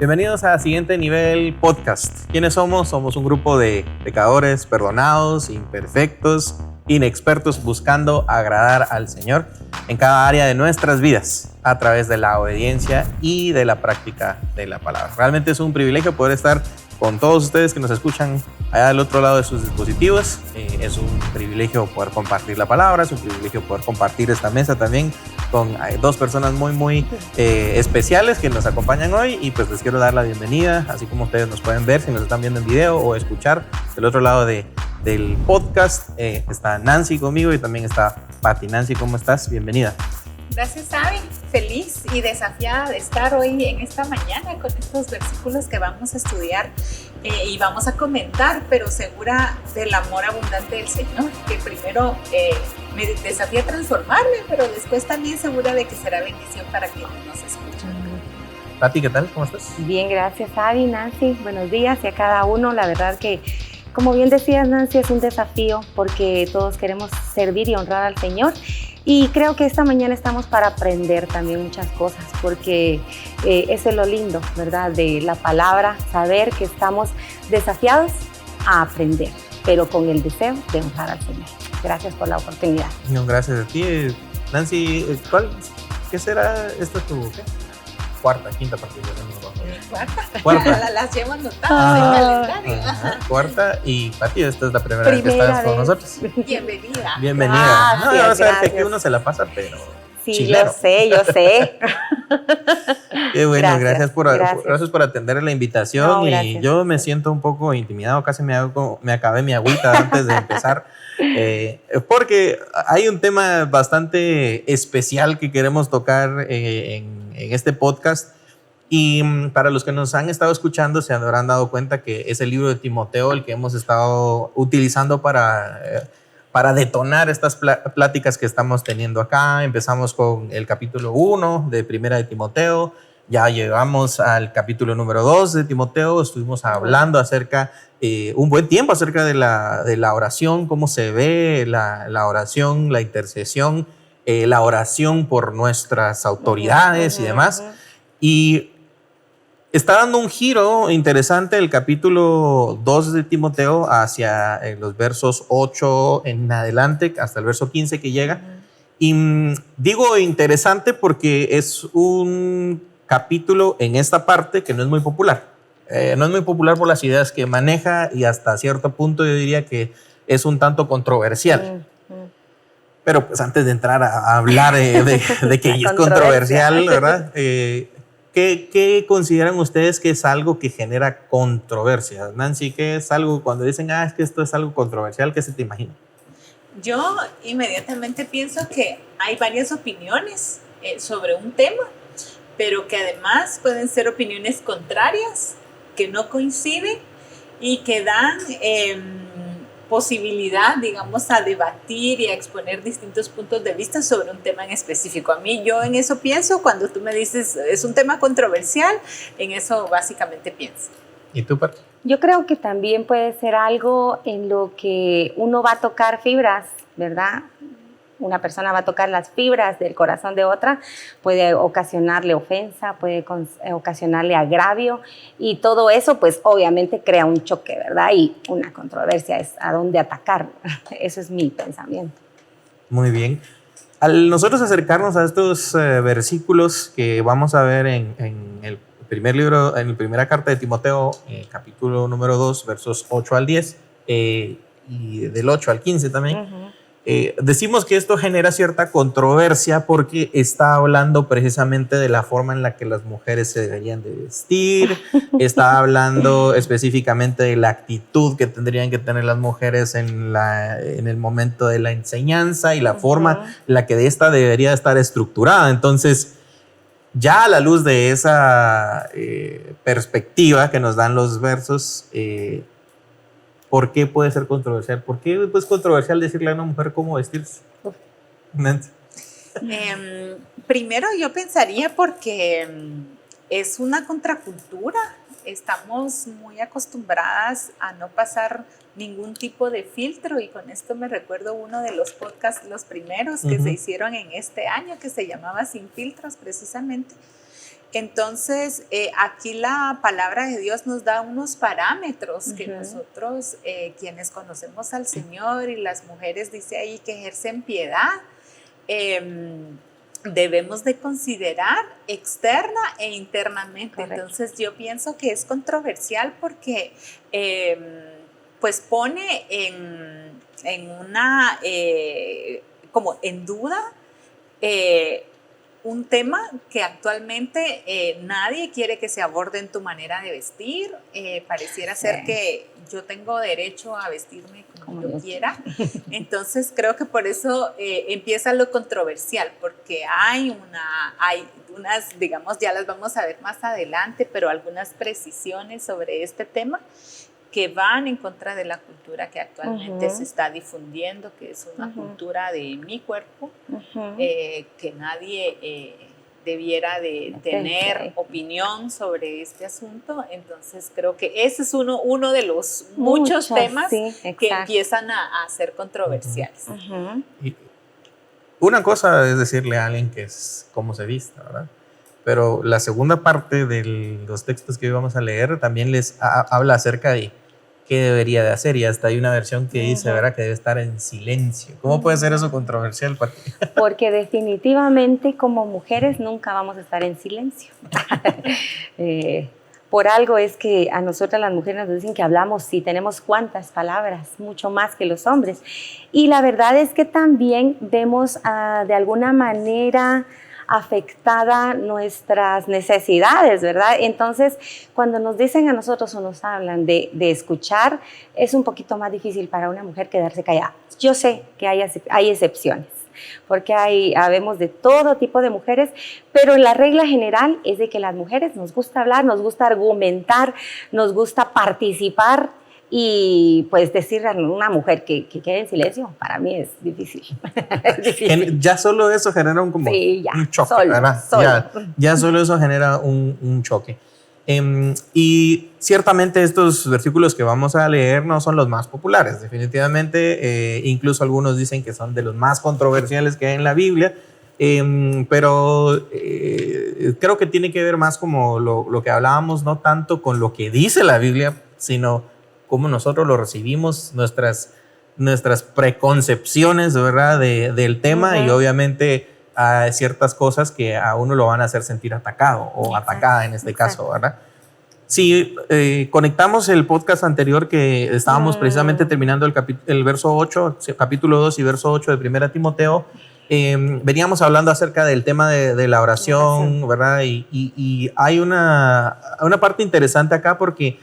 Bienvenidos a Siguiente Nivel Podcast. ¿Quiénes somos? Somos un grupo de pecadores, perdonados, imperfectos, inexpertos, buscando agradar al Señor en cada área de nuestras vidas a través de la obediencia y de la práctica de la palabra. Realmente es un privilegio poder estar con todos ustedes que nos escuchan allá del otro lado de sus dispositivos. Es un privilegio poder compartir la palabra, es un privilegio poder compartir esta mesa también con dos personas muy especiales que nos acompañan hoy, y pues les quiero dar la bienvenida, así como ustedes nos pueden ver si nos están viendo en video o escuchar del otro lado del podcast. Está Nancy conmigo y también está Pati. Nancy, ¿cómo estás? Bienvenida. Gracias, Avi. Feliz y desafiada de estar hoy en esta mañana con estos versículos que vamos a estudiar y vamos a comentar, pero segura del amor abundante del Señor, que primero me desafía a transformarme, pero después también segura de que será bendición para quienes nos escuchan. Pati, ¿qué tal? ¿Cómo estás? Bien, gracias, Avi, Nancy. Buenos días y a cada uno. La verdad que, como bien decías, Nancy, es un desafío porque todos queremos servir y honrar al Señor. Y creo que esta mañana estamos para aprender también muchas cosas, porque eso es lo lindo, ¿verdad? De la palabra, saber que estamos desafiados a aprender, pero con el deseo de honrar al Señor. Gracias por la oportunidad. No, gracias a ti. Nancy, ¿qué será esta quinta partida? Cuarta. Las llevo anotadas en el calendario. Cuarta. Y Pati, esta es la primera vez que estás con nosotros. Bienvenida. Bienvenida. No, vas a ver que aquí uno se la pasa, pero sí, chilero. Yo sé. Qué bueno, gracias por atender la invitación. No, y yo me siento un poco intimidado, casi me acabé mi agüita antes de empezar, porque hay un tema bastante especial que queremos tocar en este podcast. Y para los que nos han estado escuchando se habrán dado cuenta que es el libro de Timoteo el que hemos estado utilizando para detonar estas pláticas que estamos teniendo acá. Empezamos con el capítulo 1 de Primera de Timoteo, ya llegamos al capítulo número 2 de Timoteo, estuvimos hablando acerca, un buen tiempo acerca de la oración, cómo se ve la oración, la intercesión, la oración por nuestras autoridades y demás. Y está dando un giro interesante el capítulo 2 de Timoteo hacia los versos 8 en adelante, hasta el verso 15 que llega. Y digo interesante porque es un capítulo en esta parte que no es muy popular. No es muy popular por las ideas que maneja y hasta cierto punto yo diría que es un tanto controversial. Pero pues antes de entrar a hablar de que es controversial, ¿verdad? ¿Qué consideran ustedes que es algo que genera controversia? Nancy, ¿qué es algo cuando dicen, es que esto es algo controversial? ¿Qué se te imagina? Yo inmediatamente pienso que hay varias opiniones sobre un tema, pero que además pueden ser opiniones contrarias, que no coinciden y que dan posibilidad, digamos, a debatir y a exponer distintos puntos de vista sobre un tema en específico. A mí, yo en eso pienso, cuando tú me dices es un tema controversial, en eso básicamente pienso. ¿Y tú, Pat? Yo creo que también puede ser algo en lo que uno va a tocar fibras, ¿verdad? Una persona va a tocar las fibras del corazón de otra, puede ocasionarle ofensa, puede ocasionarle agravio, y todo eso pues obviamente crea un choque, ¿verdad? Y una controversia es a dónde atacar. Eso es mi pensamiento. Muy bien. Al nosotros acercarnos a estos versículos que vamos a ver en el primer libro, en la primera carta de Timoteo, capítulo número 2, versos 8 al 10, y del 8 al 15 también, decimos que esto genera cierta controversia porque está hablando precisamente de la forma en la que las mujeres se deberían de vestir, está hablando específicamente de la actitud que tendrían que tener las mujeres en el momento de la enseñanza y la forma en la que esta debería estar estructurada. Entonces, ya a la luz de esa perspectiva que nos dan los versos, ¿por qué puede ser controversial? ¿Por qué es controversial decirle a una mujer cómo vestirse? Primero yo pensaría porque es una contracultura. Estamos muy acostumbradas a no pasar ningún tipo de filtro, y con esto me recuerdo uno de los podcasts, los primeros que se hicieron en este año, que se llamaba Sin Filtros precisamente. Entonces, aquí la palabra de Dios nos da unos parámetros que nosotros, quienes conocemos al Señor, y las mujeres, dice ahí, que ejercen piedad, debemos de considerar externa e internamente. Correcto. Entonces, yo pienso que es controversial porque pues pone en una, como en duda, un tema que actualmente nadie quiere que se aborde en tu manera de vestir. Pareciera ser que yo tengo derecho a vestirme como yo quiera. Entonces creo que por eso empieza lo controversial, porque hay unas, digamos, ya las vamos a ver más adelante, pero algunas precisiones sobre este tema que van en contra de la cultura que actualmente se está difundiendo, que es una cultura de mi cuerpo, que nadie debiera de tener opinión sobre este asunto. Entonces creo que ese es uno de los muchos temas que empiezan a ser controversiales. Y una cosa es decirle a alguien que es cómo se vista, ¿verdad? Pero la segunda parte de los textos que hoy vamos a leer también les habla acerca de qué debería de hacer, y hasta hay una versión que dice, ¿verdad?, que debe estar en silencio. ¿Cómo puede ser eso controversial? Porque definitivamente como mujeres nunca vamos a estar en silencio. Por algo es que a nosotras las mujeres nos dicen que hablamos, sí, tenemos cuantas palabras, mucho más que los hombres. Y la verdad es que también vemos de alguna manera afectada nuestras necesidades, ¿verdad? Entonces, cuando nos dicen a nosotros o nos hablan de escuchar, es un poquito más difícil para una mujer quedarse callada. Yo sé que hay excepciones, porque habemos de todo tipo de mujeres, pero la regla general es de que las mujeres nos gusta hablar, nos gusta argumentar, nos gusta participar. Y pues decirle a una mujer que quede en silencio, para mí es difícil. Ya solo eso genera un choque, ¿verdad? Ya solo eso genera un choque. Y ciertamente estos versículos que vamos a leer no son los más populares, definitivamente. Incluso algunos dicen que son de los más controversiales que hay en la Biblia. Pero creo que tiene que ver más como lo que hablábamos, no tanto con lo que dice la Biblia, sino cómo nosotros lo recibimos, nuestras preconcepciones, ¿verdad?, del tema. Y obviamente hay ciertas cosas que a uno lo van a hacer sentir atacado o atacada en este caso, ¿verdad? Si conectamos el podcast anterior que estábamos precisamente terminando el verso 8, capítulo 2 y verso 8 de 1 Timoteo, veníamos hablando acerca del tema de la oración, ¿verdad? Y hay una parte interesante acá, porque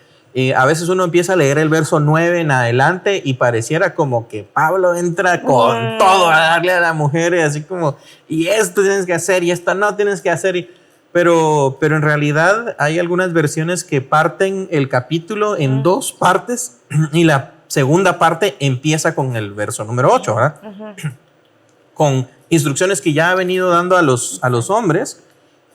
a veces uno empieza a leer el verso 9 en adelante y pareciera como que Pablo entra con todo a darle a la mujer, y así como, y esto tienes que hacer y esto no tienes que hacer. Pero en realidad hay algunas versiones que parten el capítulo en dos partes, y la segunda parte empieza con el verso número 8, ¿verdad? Con instrucciones que ya ha venido dando a los hombres.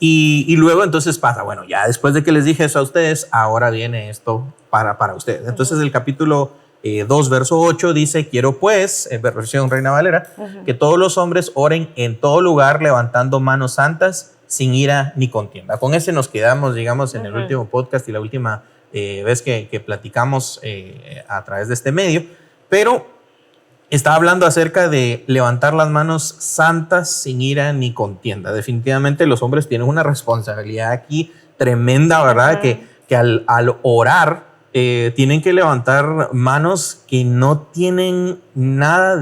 Y luego entonces pasa, bueno, ya después de que les dije eso a ustedes, ahora viene esto para ustedes. Entonces el capítulo 2, verso 8 dice, quiero pues, en versión Reina Valera, que todos los hombres oren en todo lugar levantando manos santas, sin ira ni contienda. Con ese nos quedamos, digamos, en el último podcast y la última vez que platicamos a través de este medio, pero está hablando acerca de levantar las manos santas sin ira ni contienda. Definitivamente los hombres tienen una responsabilidad aquí tremenda, ¿verdad? Que al orar tienen que levantar manos que no tienen nada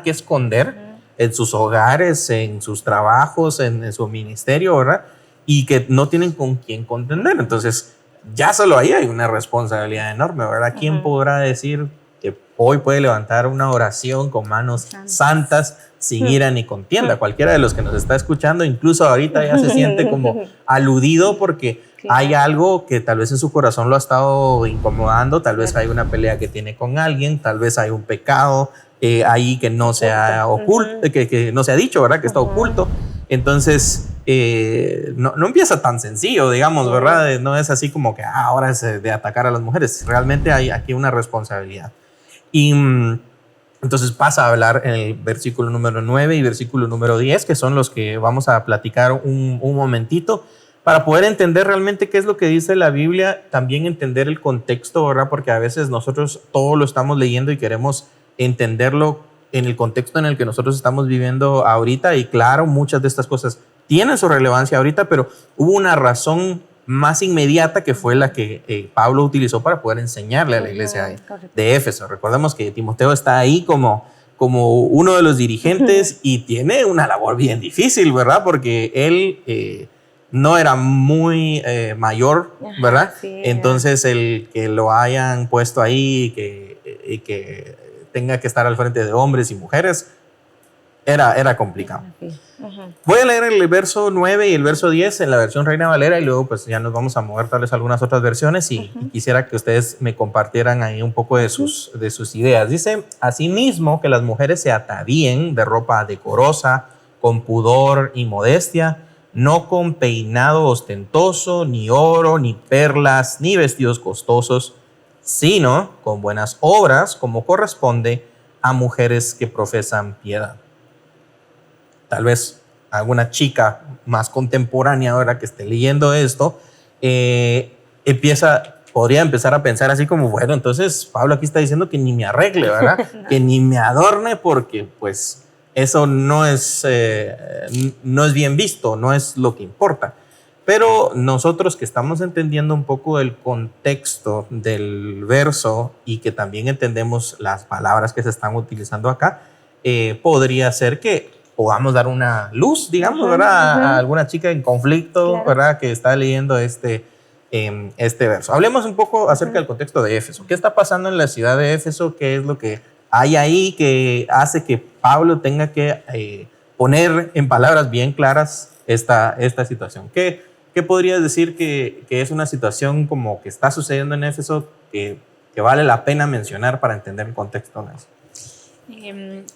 que esconder en sus hogares, en sus trabajos, en su ministerio, ¿verdad? Y que no tienen con quién contender. Entonces, ya solo ahí hay una responsabilidad enorme, ¿verdad? ¿Quién podrá decir que hoy puede levantar una oración con manos santas sin ira ni contienda? Cualquiera de los que nos está escuchando, incluso ahorita ya se siente como aludido, porque hay algo que tal vez en su corazón lo ha estado incomodando, tal vez hay una pelea que tiene con alguien, tal vez hay un pecado ahí que no se ha oculto, que no se ha dicho, ¿verdad? Que está oculto. Entonces, no empieza tan sencillo, digamos, ¿verdad? No es así como que ahora es de atacar a las mujeres. Realmente hay aquí una responsabilidad. Y entonces pasa a hablar en el versículo número 9 y versículo número 10, que son los que vamos a platicar un momentito. para poder entender realmente qué es lo que dice la Biblia, también entender el contexto, ¿verdad? Porque a veces nosotros todo lo estamos leyendo y queremos entenderlo en el contexto en el que nosotros estamos viviendo ahorita. Y claro, muchas de estas cosas tienen su relevancia ahorita, pero hubo una razón más inmediata que fue la que Pablo utilizó para poder enseñarle a la iglesia de Éfeso. Recordemos que Timoteo está ahí como uno de los dirigentes y tiene una labor bien difícil, ¿verdad? Porque él no era muy mayor, ¿verdad? Sí, entonces el que lo hayan puesto ahí y que tenga que estar al frente de hombres y mujeres era complicado. Voy a leer el verso 9 y el verso 10 en la versión Reina Valera y luego pues ya nos vamos a mover tal vez a algunas otras versiones y quisiera que ustedes me compartieran ahí un poco de sus ideas. Dice, asimismo que las mujeres se atavíen de ropa decorosa, con pudor y modestia, no con peinado ostentoso, ni oro, ni perlas, ni vestidos costosos, sino con buenas obras como corresponde a mujeres que profesan piedad. Tal vez alguna chica más contemporánea ahora que esté leyendo esto, podría empezar a pensar así como, bueno, entonces Pablo aquí está diciendo que ni me arregle, ¿verdad? No. Que ni me adorne porque pues eso no es bien visto, no es lo que importa. Pero nosotros que estamos entendiendo un poco el contexto del verso y que también entendemos las palabras que se están utilizando acá, podría ser que podamos dar una luz, digamos, ¿verdad? A alguna chica en conflicto, claro, ¿verdad? Que está leyendo este verso. Hablemos un poco acerca del contexto de Éfeso. ¿Qué está pasando en la ciudad de Éfeso? ¿Qué es lo que hay ahí que hace que Pablo tenga que poner en palabras bien claras esta situación? ¿Qué podrías decir que es una situación como que está sucediendo en Éfeso que vale la pena mencionar para entender el contexto de eso?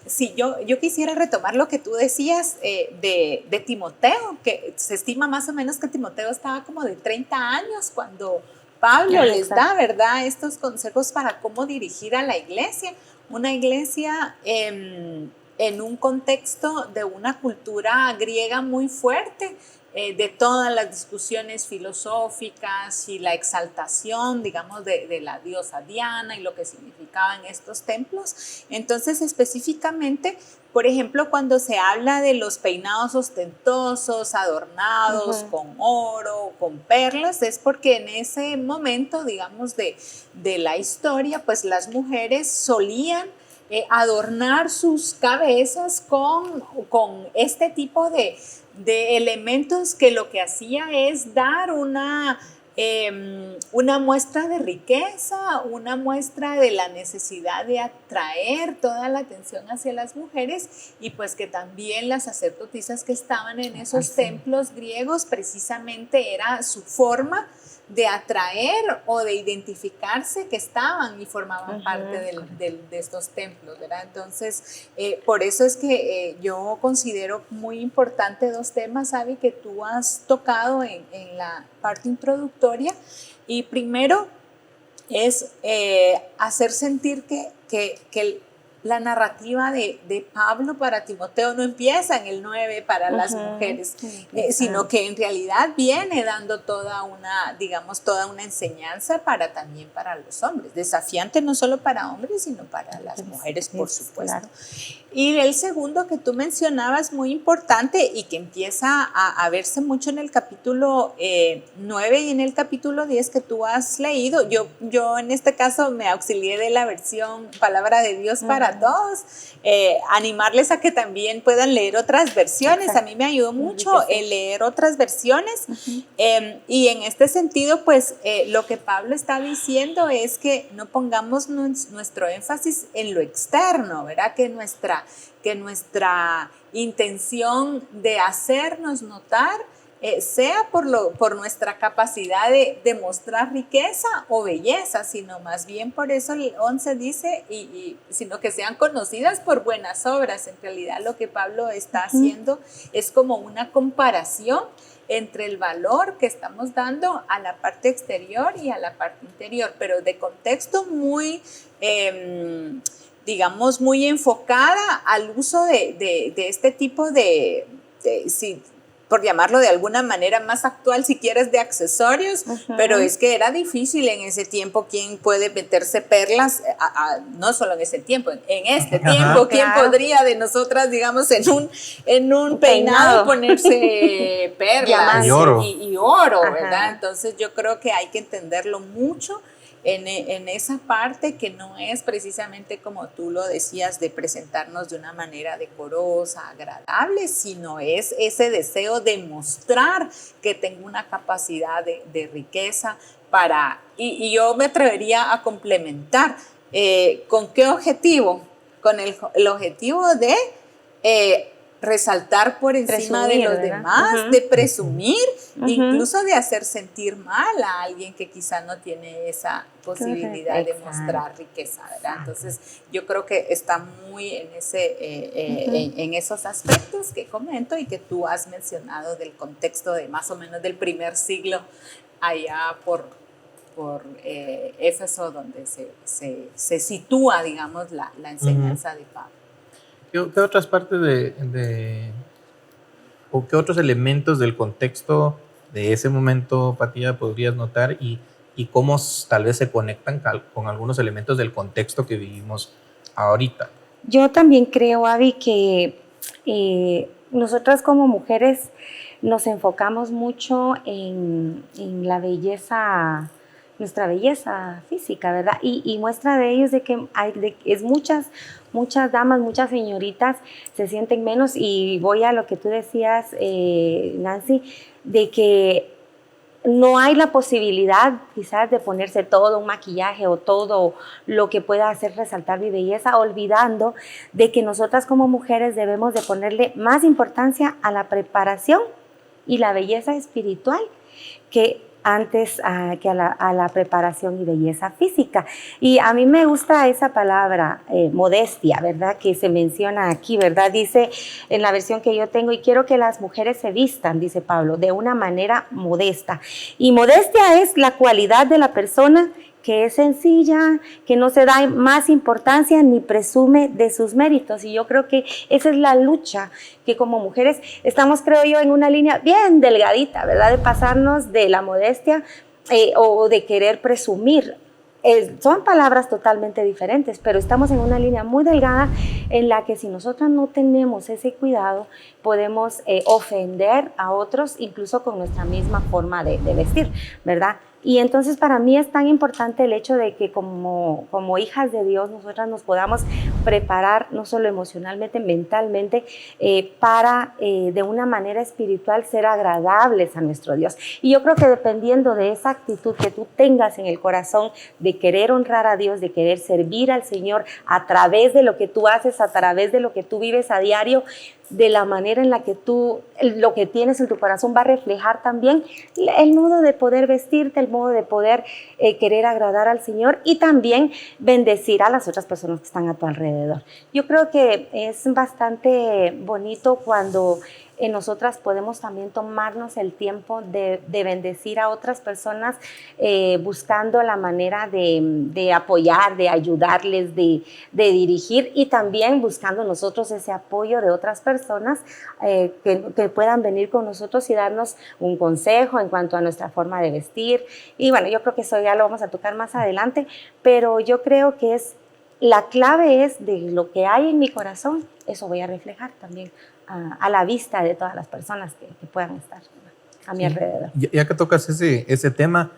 Sí, yo quisiera retomar lo que tú decías de Timoteo, que se estima más o menos que Timoteo estaba como de 30 años cuando Pablo les da, ¿verdad?, estos consejos para cómo dirigir a la iglesia. Una iglesia en un contexto de una cultura griega muy fuerte, de todas las discusiones filosóficas y la exaltación, digamos, de la diosa Diana y lo que significaban estos templos. Entonces, específicamente, por ejemplo, cuando se habla de los peinados ostentosos, adornados con oro, con perlas, es porque en ese momento, digamos, de la historia, pues las mujeres solían adornar sus cabezas con este tipo de elementos que lo que hacía es dar una muestra de riqueza, una muestra de la necesidad de atraer toda la atención hacia las mujeres y pues que también las sacerdotisas que estaban en esos templos griegos precisamente era su forma de atraer o de identificarse que estaban y formaban parte de estos templos, ¿verdad? Entonces, por eso es que yo considero muy importante dos temas, Abby, que tú has tocado en la parte introductoria. Y primero es hacer sentir que la narrativa de Pablo para Timoteo no empieza en el 9 para las mujeres, sino que en realidad viene dando toda una enseñanza también para los hombres, desafiante no solo para hombres, sino para las mujeres, por supuesto. Claro. Y el segundo que tú mencionabas, muy importante y que empieza a verse mucho en el capítulo 9 y en el capítulo 10 que tú has leído, yo en este caso me auxilié de la versión Palabra de Dios para todos, animarles a que también puedan leer otras versiones. A mí me ayudó mucho leer otras versiones y en este sentido pues lo que Pablo está diciendo es que no pongamos nuestro énfasis en lo externo, ¿verdad? Que nuestra intención de hacernos notar sea por nuestra capacidad de mostrar riqueza o belleza, sino más bien por eso el 11 dice, sino que sean conocidas por buenas obras. En realidad lo que Pablo está haciendo es como una comparación entre el valor que estamos dando a la parte exterior y a la parte interior, pero de contexto muy, digamos, muy enfocada al uso de este tipo por llamarlo de alguna manera más actual, si quieres, de accesorios, pero es que era difícil en ese tiempo. ¿Quién puede meterse perlas? No solo en ese tiempo, en este tiempo, ¿quién podría de nosotras, digamos, en un peinado ponerse perlas y oro, y oro, ¿verdad? Entonces yo creo que hay que entenderlo mucho en esa parte, que no es precisamente como tú lo decías, de presentarnos de una manera decorosa, agradable, sino es ese deseo de mostrar que tengo una capacidad de riqueza y yo me atrevería a complementar. ¿Con qué objetivo? Con el objetivo de resaltar por encima de los demás, de presumir, incluso de hacer sentir mal a alguien que quizá no tiene esa posibilidad de mostrar riqueza, ¿verdad? Entonces yo creo que está muy en esos aspectos que comento y que tú has mencionado, del contexto de más o menos del primer siglo allá por Éfeso, donde se sitúa, digamos, la enseñanza de Pablo. ¿Qué otras partes o qué otros elementos del contexto de ese momento, Patilla, podrías notar y cómo tal vez se conectan con algunos elementos del contexto que vivimos ahorita? Yo también creo, Avi, que nosotras como mujeres nos enfocamos mucho en la belleza, nuestra belleza física, ¿verdad? Y muestra de ello es de que muchas damas, muchas señoritas se sienten menos, y voy a lo que tú decías, Nancy, de que no hay la posibilidad quizás de ponerse todo un maquillaje o todo lo que pueda hacer resaltar mi belleza, olvidando de que nosotras como mujeres debemos de ponerle más importancia a la preparación y la belleza espiritual que antes que a la preparación y belleza física. Y a mí me gusta esa palabra, modestia, ¿verdad? Que se menciona aquí, ¿verdad? Dice en la versión que yo tengo: y quiero que las mujeres se vistan, dice Pablo, de una manera modesta. Y modestia es la cualidad de la persona que es sencilla, que no se da más importancia ni presume de sus méritos. Y yo creo que esa es la lucha que como mujeres estamos, creo yo, en una línea bien delgadita, ¿verdad? De pasarnos de la modestia o de querer presumir. Son palabras totalmente diferentes, pero estamos en una línea muy delgada en la que si nosotras no tenemos ese cuidado, podemos ofender a otros, incluso con nuestra misma forma de vestir, ¿verdad? Y entonces para mí es tan importante el hecho de que como hijas de Dios nosotras nos podamos preparar no solo emocionalmente, mentalmente, para de una manera espiritual ser agradables a nuestro Dios. Y yo creo que dependiendo de esa actitud que tú tengas en el corazón de querer honrar a Dios, de querer servir al Señor a través de lo que tú haces, a través de lo que tú vives a diario, de la manera en la que tú, lo que tienes en tu corazón va a reflejar también el modo de poder vestirte, el modo de poder querer agradar al Señor y también bendecir a las otras personas que están a tu alrededor. Yo creo que es bastante bonito cuando nosotras podemos también tomarnos el tiempo de bendecir a otras personas, buscando la manera de apoyar, de ayudarles, de dirigir, y también buscando nosotros ese apoyo de otras personas que puedan venir con nosotros y darnos un consejo en cuanto a nuestra forma de vestir. Y bueno, yo creo que eso ya lo vamos a tocar más adelante, pero yo creo que la clave es de lo que hay en mi corazón, eso voy a reflejar también a la vista de todas las personas que puedan estar a mi alrededor. Ya que tocas ese tema,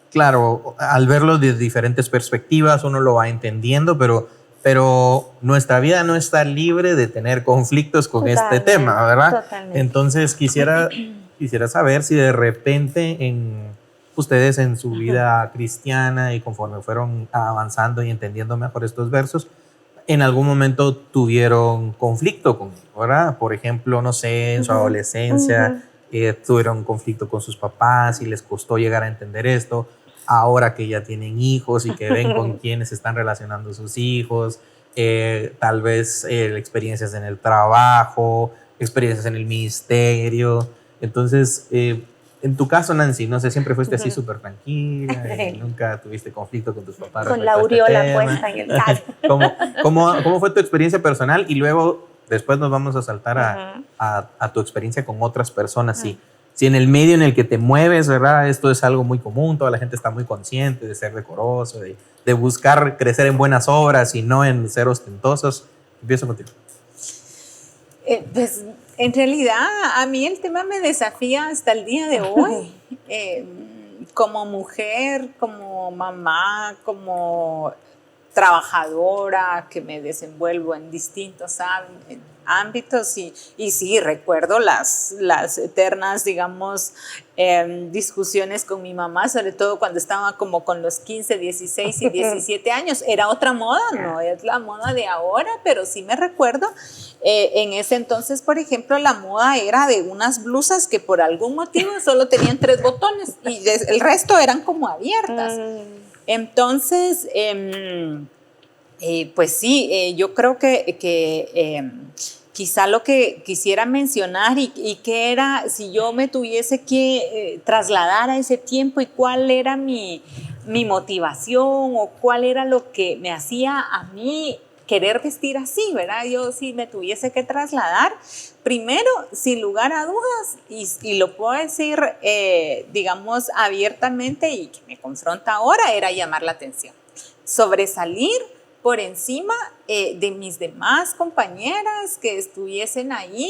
claro, al verlo de diferentes perspectivas uno lo va entendiendo, pero nuestra vida no está libre de tener conflictos con este tema, ¿verdad? Totalmente. Entonces quisiera saber si de repente ustedes en su vida cristiana y conforme fueron avanzando y entendiendo mejor estos versos, en algún momento tuvieron conflicto con él, ¿verdad? Por ejemplo, no sé, en su adolescencia tuvieron conflicto con sus papás y les costó llegar a entender esto. Ahora que ya tienen hijos y que ven con quiénes se están relacionando sus hijos, tal vez experiencias en el trabajo, experiencias en el ministerio. Entonces, en tu caso, Nancy, no sé, siempre fuiste así súper tranquila, nunca tuviste conflicto con tus papás. Con la aureola puesta en el caso. ¿Cómo fue tu experiencia personal? Y luego, después nos vamos a saltar a tu experiencia con otras personas. Si en el medio en el que te mueves, ¿verdad? Esto es algo muy común, toda la gente está muy consciente de ser decoroso, de buscar crecer en buenas obras y no en ser ostentosos. Empiezo contigo. Pues en realidad a mí el tema me desafía hasta el día de hoy. Como mujer, como mamá, como trabajadora, que me desenvuelvo en distintos ámbitos y sí, recuerdo las eternas, digamos, discusiones con mi mamá, sobre todo cuando estaba como con los 15, 16 y 17 años. Era otra moda, no es la moda de ahora, pero sí me recuerdo. En ese entonces, por ejemplo, la moda era de unas blusas que por algún motivo solo tenían 3 botones y el resto eran como abiertas. Entonces, pues sí, yo creo que quizá lo que quisiera mencionar y que era, si yo me tuviese que trasladar a ese tiempo y cuál era mi motivación o cuál era lo que me hacía a mí querer vestir así, ¿verdad? Yo si me tuviese que trasladar, primero, sin lugar a dudas, y lo puedo decir, digamos, abiertamente y que me confronta ahora, era llamar la atención. Sobresalir por encima de mis demás compañeras que estuviesen ahí.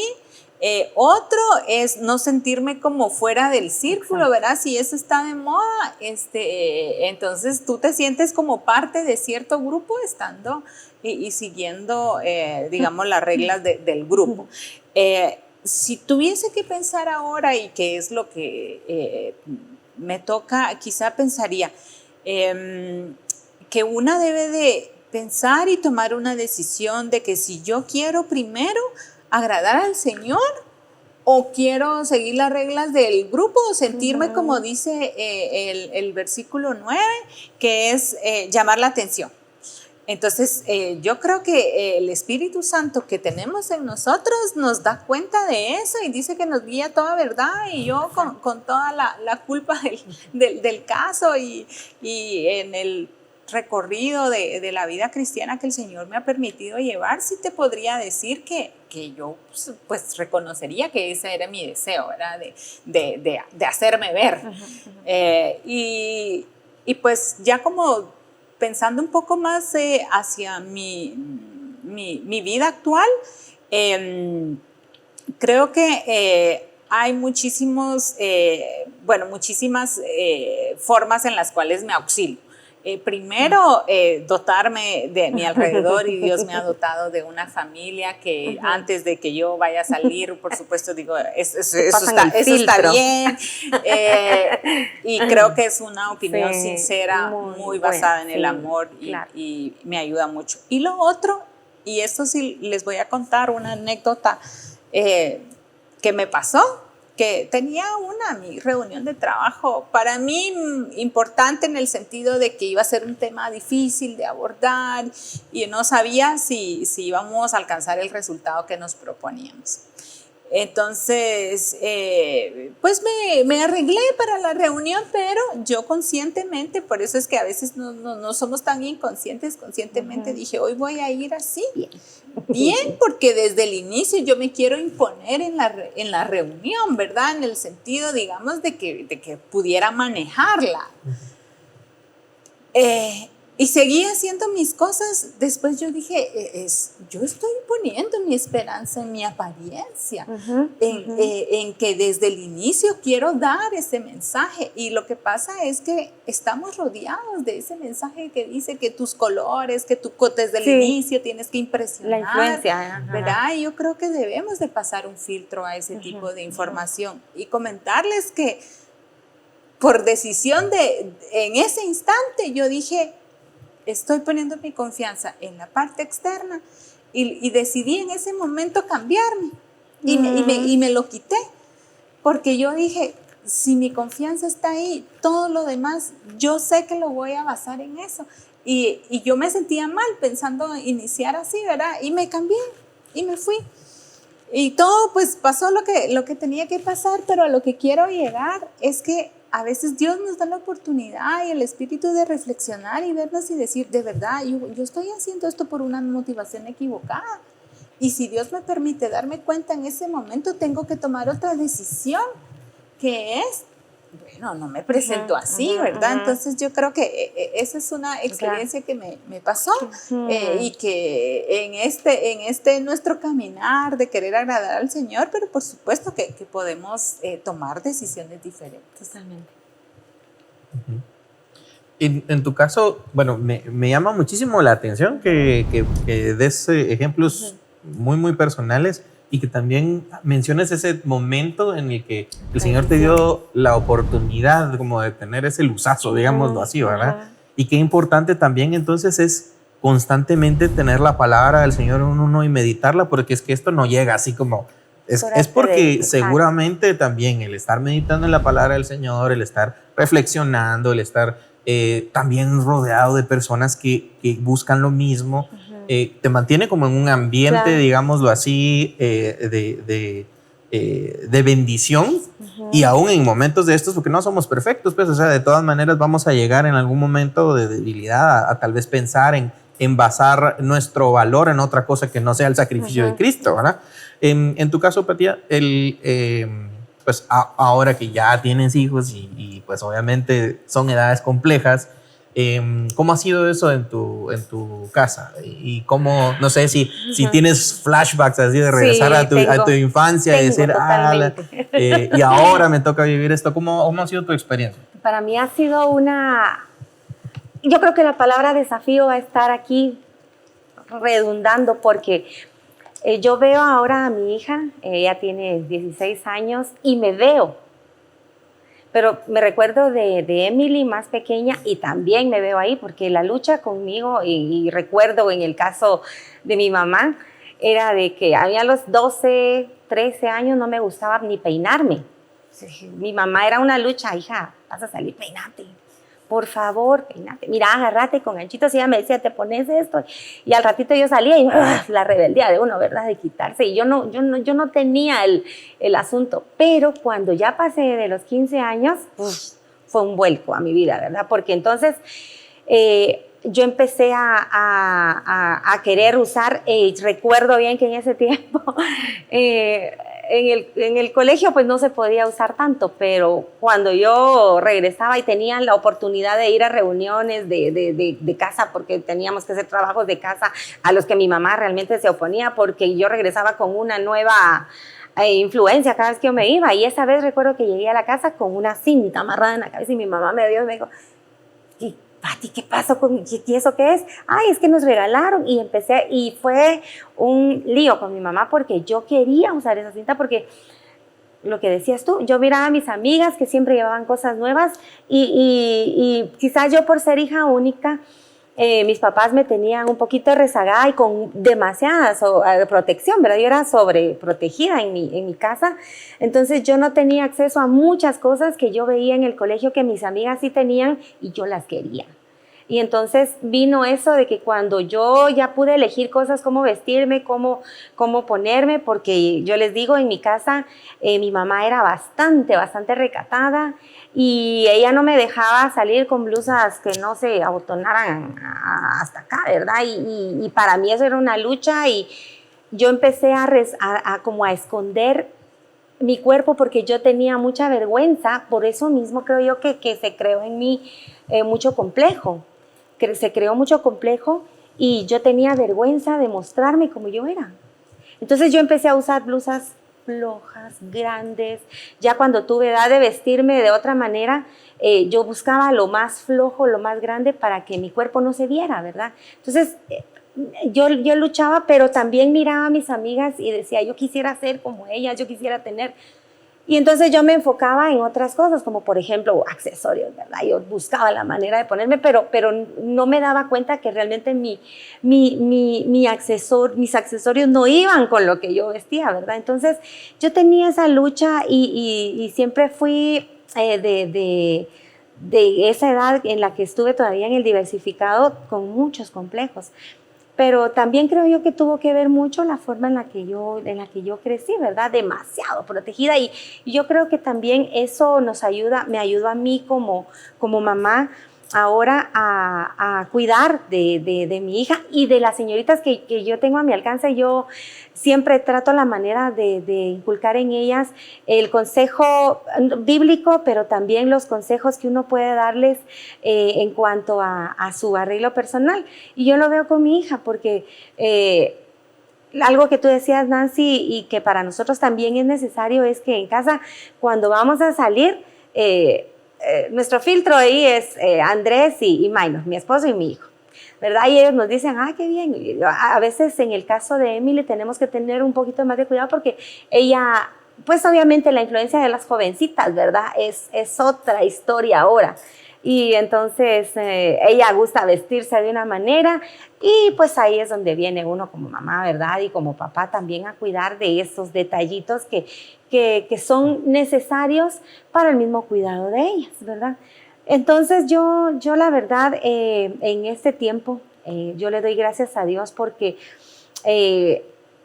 Otro es no sentirme como fuera del círculo, ¿verdad? Si eso está de moda, entonces tú te sientes como parte de cierto grupo estando y siguiendo, digamos, las reglas del grupo. Si tuviese que pensar ahora, y que es lo que me toca, quizá pensaría que una debe de pensar y tomar una decisión de que si yo quiero primero agradar al Señor o quiero seguir las reglas del grupo o sentirme como dice el versículo 9, que es llamar la atención. Entonces, yo creo que el Espíritu Santo que tenemos en nosotros nos da cuenta de eso y dice que nos guía toda verdad, y yo con toda la culpa del caso y en el recorrido de la vida cristiana que el Señor me ha permitido llevar, sí te podría decir que yo pues reconocería que ese era mi deseo, ¿verdad? De hacerme ver. Y pues ya como pensando un poco más hacia mi vida actual, creo que hay muchísimas formas en las cuales me auxilio. Primero, dotarme de mi alrededor, y Dios me ha dotado de una familia que antes de que yo vaya a salir, por supuesto, digo, eso está bien. Y creo que es una opinión sincera, muy basada en el amor y me ayuda mucho. Y lo otro, y esto sí les voy a contar una anécdota que me pasó, que tenía mi reunión de trabajo para mí importante en el sentido de que iba a ser un tema difícil de abordar y no sabía si íbamos a alcanzar el resultado que nos proponíamos. Entonces, pues me arreglé para la reunión, pero yo conscientemente, por eso es que a veces no somos tan inconscientes, conscientemente dije, hoy voy a ir así. Bien, porque desde el inicio yo me quiero imponer en la reunión, ¿verdad? En el sentido, digamos, de que pudiera manejarla. Y seguí haciendo mis cosas. Después yo dije, yo estoy poniendo mi esperanza en mi apariencia, en que desde el inicio quiero dar ese mensaje. Y lo que pasa es que estamos rodeados de ese mensaje que dice que tus colores, que tú desde el inicio tienes que impresionar. La influencia. ¿Verdad? Y yo creo que debemos de pasar un filtro a ese tipo de información. Y comentarles que por decisión en ese instante yo dije, estoy poniendo mi confianza en la parte externa y decidí en ese momento cambiarme y me lo quité, porque yo dije, si mi confianza está ahí, todo lo demás yo sé que lo voy a basar en eso, y yo me sentía mal pensando iniciar así, ¿verdad? Y me cambié y me fui y todo pues pasó lo que tenía que pasar. Pero a lo que quiero llegar es que a veces Dios nos da la oportunidad y el espíritu de reflexionar y vernos y decir, de verdad, yo estoy haciendo esto por una motivación equivocada. Y si Dios me permite darme cuenta en ese momento, tengo que tomar otra decisión, que es, bueno, no me presento así, ¿verdad? Entonces yo creo que esa es una experiencia que me pasó y que en este nuestro caminar de querer agradar al Señor, pero por supuesto que podemos tomar decisiones diferentes. Totalmente. En tu caso, bueno, me llama muchísimo la atención que des ejemplos muy, muy personales y que también menciones ese momento en el que el Señor te dio la oportunidad como de tener ese luzazo, digámoslo así, ¿verdad? Y qué importante también entonces es constantemente tener la palabra del Señor en uno y meditarla, porque es que esto no llega así como... Es porque seguramente también el estar meditando en la palabra del Señor, el estar reflexionando, el estar también rodeado de personas que buscan lo mismo, te mantiene como en un ambiente, digámoslo así, de bendición. Y aún en momentos de estos, porque no somos perfectos, pues, o sea, de todas maneras vamos a llegar en algún momento de debilidad a tal vez pensar en basar nuestro valor en otra cosa que no sea el sacrificio de Cristo, ¿verdad? En tu caso, Patia, pues ahora que ya tienes hijos y pues obviamente son edades complejas, ¿cómo ha sido eso en tu casa? Y cómo, no sé si tienes flashbacks así de regresar a tu infancia y decir, y ahora me toca vivir esto. ¿Cómo ha sido tu experiencia? Para mí ha sido yo creo que la palabra desafío va a estar aquí redundando porque yo veo ahora a mi hija, ella tiene 16 años y me veo. Pero me recuerdo de Emily más pequeña y también me veo ahí porque la lucha conmigo y recuerdo en el caso de mi mamá era de que a mí a los 12, 13 años no me gustaba ni peinarme. Mi mamá era una lucha, hija, vas a salir, peinate. Por favor, peinate. Mira, agárrate con ganchitos. Y ella me decía, te pones esto. Y al ratito yo salía y la rebeldía de uno, ¿verdad? De quitarse. Y yo no tenía el asunto. Pero cuando ya pasé de los 15 años, fue un vuelco a mi vida, ¿verdad? Porque entonces yo empecé a querer usar, recuerdo bien que en ese tiempo... En el colegio pues no se podía usar tanto, pero cuando yo regresaba y tenía la oportunidad de ir a reuniones de casa, porque teníamos que hacer trabajos de casa a los que mi mamá realmente se oponía, porque yo regresaba con una nueva influencia cada vez que yo me iba, y esa vez recuerdo que llegué a la casa con una cinta amarrada en la cabeza y mi mamá me vio y me dijo, Pati, ¿qué pasó ¿y eso qué es? Ay, es que nos regalaron. Y fue un lío con mi mamá porque yo quería usar esa cinta porque lo que decías tú, yo miraba a mis amigas que siempre llevaban cosas nuevas y quizás yo por ser hija única, mis papás me tenían un poquito rezagada y con demasiada protección, ¿verdad? Yo era sobreprotegida en mi casa, entonces yo no tenía acceso a muchas cosas que yo veía en el colegio que mis amigas sí tenían y yo las quería. Y entonces vino eso de que cuando yo ya pude elegir cosas, cómo vestirme, cómo ponerme, porque yo les digo, en mi casa mi mamá era bastante recatada y ella no me dejaba salir con blusas que no se abotonaran hasta acá, ¿verdad? Y para mí eso era una lucha y yo empecé como a esconder mi cuerpo porque yo tenía mucha vergüenza, por eso mismo creo yo que se creó en mí mucho complejo. Se creó mucho complejo y yo tenía vergüenza de mostrarme como yo era. Entonces yo empecé a usar blusas flojas, grandes. Ya cuando tuve edad de vestirme de otra manera, yo buscaba lo más flojo, lo más grande para que mi cuerpo no se viera, ¿verdad? Entonces yo luchaba, pero también miraba a mis amigas y decía, yo quisiera ser como ellas, yo quisiera tener... Y entonces yo me enfocaba en otras cosas, como por ejemplo accesorios, ¿verdad? Yo buscaba la manera de ponerme, pero no me daba cuenta que realmente mis accesorios no iban con lo que yo vestía, ¿verdad? Entonces yo tenía esa lucha y siempre fui de esa edad en la que estuve todavía en el diversificado con muchos complejos. Pero también creo yo que tuvo que ver mucho la forma en la que yo crecí, ¿verdad? Demasiado protegida y yo creo que también eso me ayudó a mí como mamá ahora a cuidar de mi hija y de las señoritas que yo tengo a mi alcance. Yo siempre trato la manera de inculcar en ellas el consejo bíblico, pero también los consejos que uno puede darles en cuanto a su arreglo personal. Y yo lo veo con mi hija porque algo que tú decías, Nancy, y que para nosotros también es necesario, es que en casa, cuando vamos a salir, nuestro filtro ahí es Andrés y Minor, mi esposo y mi hijo, ¿verdad? Y ellos nos dicen, qué bien. A veces en el caso de Emily tenemos que tener un poquito más de cuidado porque ella, pues obviamente la influencia de las jovencitas, ¿verdad? Es otra historia ahora. Y entonces ella gusta vestirse de una manera y pues ahí es donde viene uno como mamá, ¿verdad? Y como papá también a cuidar de esos detallitos que son necesarios para el mismo cuidado de ellas, ¿verdad? Entonces yo la verdad en este tiempo yo le doy gracias a Dios porque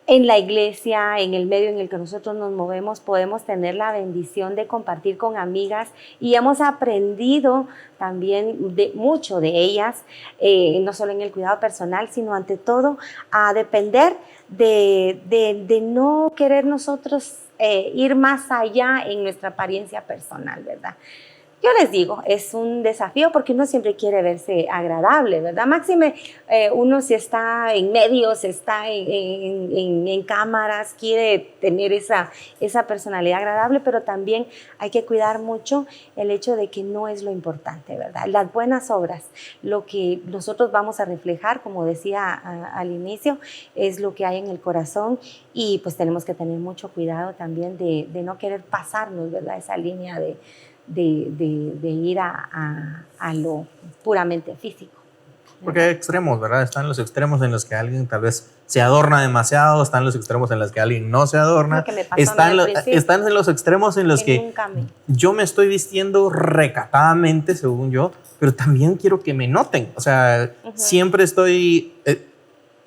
en la iglesia, en el medio en el que nosotros nos movemos, podemos tener la bendición de compartir con amigas y hemos aprendido también mucho de ellas, no solo en el cuidado personal, sino ante todo a depender de no querer nosotros ir más allá en nuestra apariencia personal, ¿verdad? Yo les digo, es un desafío porque uno siempre quiere verse agradable, ¿verdad? Máxime, uno si está en medios, está en cámaras, quiere tener esa personalidad agradable, pero también hay que cuidar mucho el hecho de que no es lo importante, ¿verdad? Las buenas obras, lo que nosotros vamos a reflejar, como decía al inicio, es lo que hay en el corazón y pues tenemos que tener mucho cuidado también de no querer pasarnos, ¿verdad? Esa línea de ir a lo puramente físico. Porque hay extremos, ¿verdad? Están los extremos en los que alguien tal vez se adorna demasiado, están los extremos en los que alguien no se adorna, están en los extremos en los que yo me estoy vistiendo recatadamente, según yo, pero también quiero que me noten. O sea, siempre estoy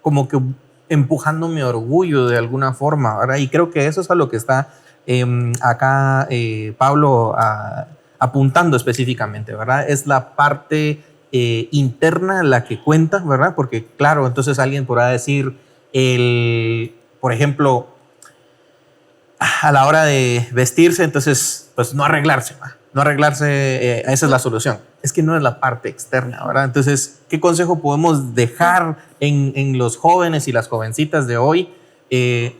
como que empujando mi orgullo de alguna forma, ¿verdad? Y creo que eso es a lo que está acá Pablo apuntando específicamente, ¿verdad? Es la parte interna la que cuenta, ¿verdad? Porque claro, entonces alguien podrá decir, por ejemplo, a la hora de vestirse, entonces pues no arreglarse, ¿verdad? No arreglarse, esa es la solución. Es que no es la parte externa, ¿verdad? Entonces, ¿qué consejo podemos dejar en los jóvenes y las jovencitas de hoy?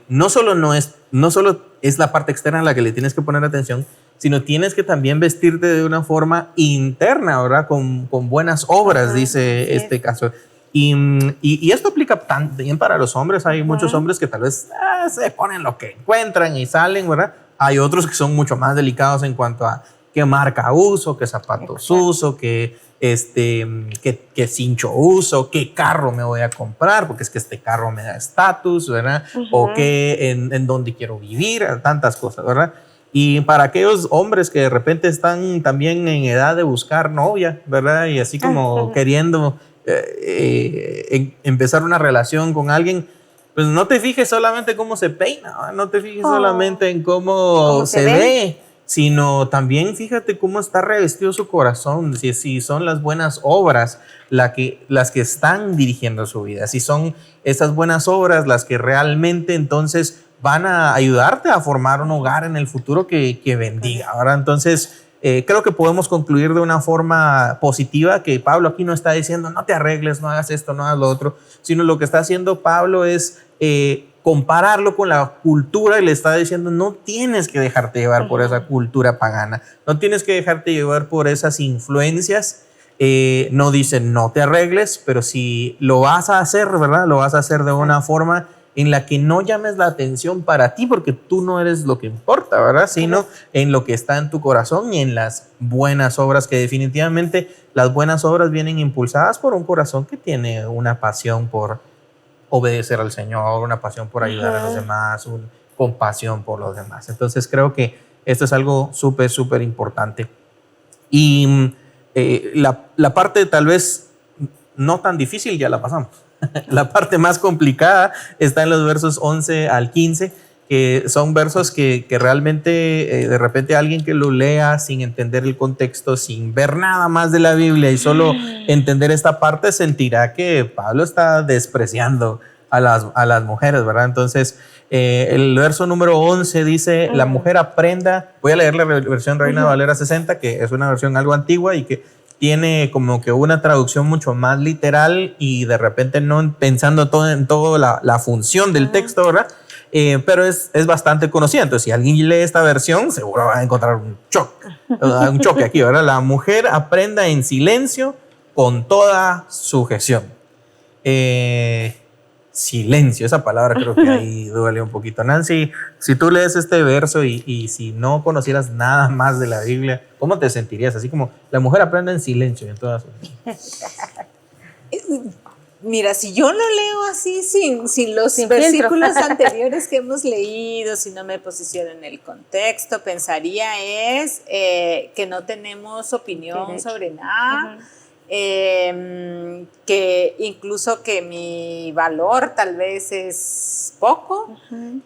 No solo es la parte externa a la que le tienes que poner atención, sino tienes que también vestirte de una forma interna, ¿verdad? Con buenas obras, dice este caso. Y esto aplica también para los hombres. Hay muchos hombres que tal vez se ponen lo que encuentran y salen, ¿verdad? Hay otros que son mucho más delicados en cuanto a qué marca uso, qué zapatos uso, qué cincho uso, qué carro me voy a comprar, porque es que este carro me da estatus, ¿verdad? O en dónde quiero vivir, tantas cosas, ¿verdad? Y para aquellos hombres que de repente están también en edad de buscar novia, ¿verdad? Y así como queriendo empezar una relación con alguien, pues no te fijes solamente cómo se peina, ¿verdad? No te fijes solamente en cómo se ve, sino también fíjate cómo está revestido su corazón, si son las buenas obras las que están dirigiendo su vida, si son esas buenas obras las que realmente entonces van a ayudarte a formar un hogar en el futuro que bendiga. Ahora entonces creo que podemos concluir de una forma positiva que Pablo aquí no está diciendo no te arregles, no hagas esto, no hagas lo otro, sino lo que está haciendo Pablo es compararlo con la cultura y le está diciendo no tienes que dejarte llevar por esa cultura pagana, no tienes que dejarte llevar por esas influencias. No dice no te arregles, pero si lo vas a hacer, ¿verdad? Lo vas a hacer de una forma en la que no llames la atención para ti, porque tú no eres lo que importa, ¿verdad? Sino en lo que está en tu corazón y en las buenas obras, que definitivamente las buenas obras vienen impulsadas por un corazón que tiene una pasión por obedecer al Señor, una pasión por ayudar a los demás, una compasión por los demás. Entonces creo que esto es algo súper, súper importante. Y la parte tal vez no tan difícil ya la pasamos. La parte más complicada está en los versos 11 al 15, que son versos que realmente de repente alguien que lo lea sin entender el contexto, sin ver nada más de la Biblia y solo entender esta parte, sentirá que Pablo está despreciando a las mujeres, ¿verdad? Entonces, el verso número 11 dice, la mujer aprenda, voy a leer la versión Reina Valera 60, que es una versión algo antigua y que tiene como que una traducción mucho más literal y de repente no pensando en toda la función del texto, ¿verdad? Pero es bastante conocida. Entonces, si alguien lee esta versión, seguro va a encontrar un choque aquí, ¿verdad? La mujer aprenda en silencio con toda sujeción. Silencio, esa palabra creo que ahí duele un poquito. Nancy, si tú lees este verso y si no conocieras nada más de la Biblia, ¿cómo te sentirías? Así como la mujer aprende en silencio en toda sujeción. Mira, si yo lo leo así sin los versículos anteriores que hemos leído, si no me posiciono en el contexto, pensaría que no tenemos opinión sobre nada, que incluso que mi valor tal vez es poco,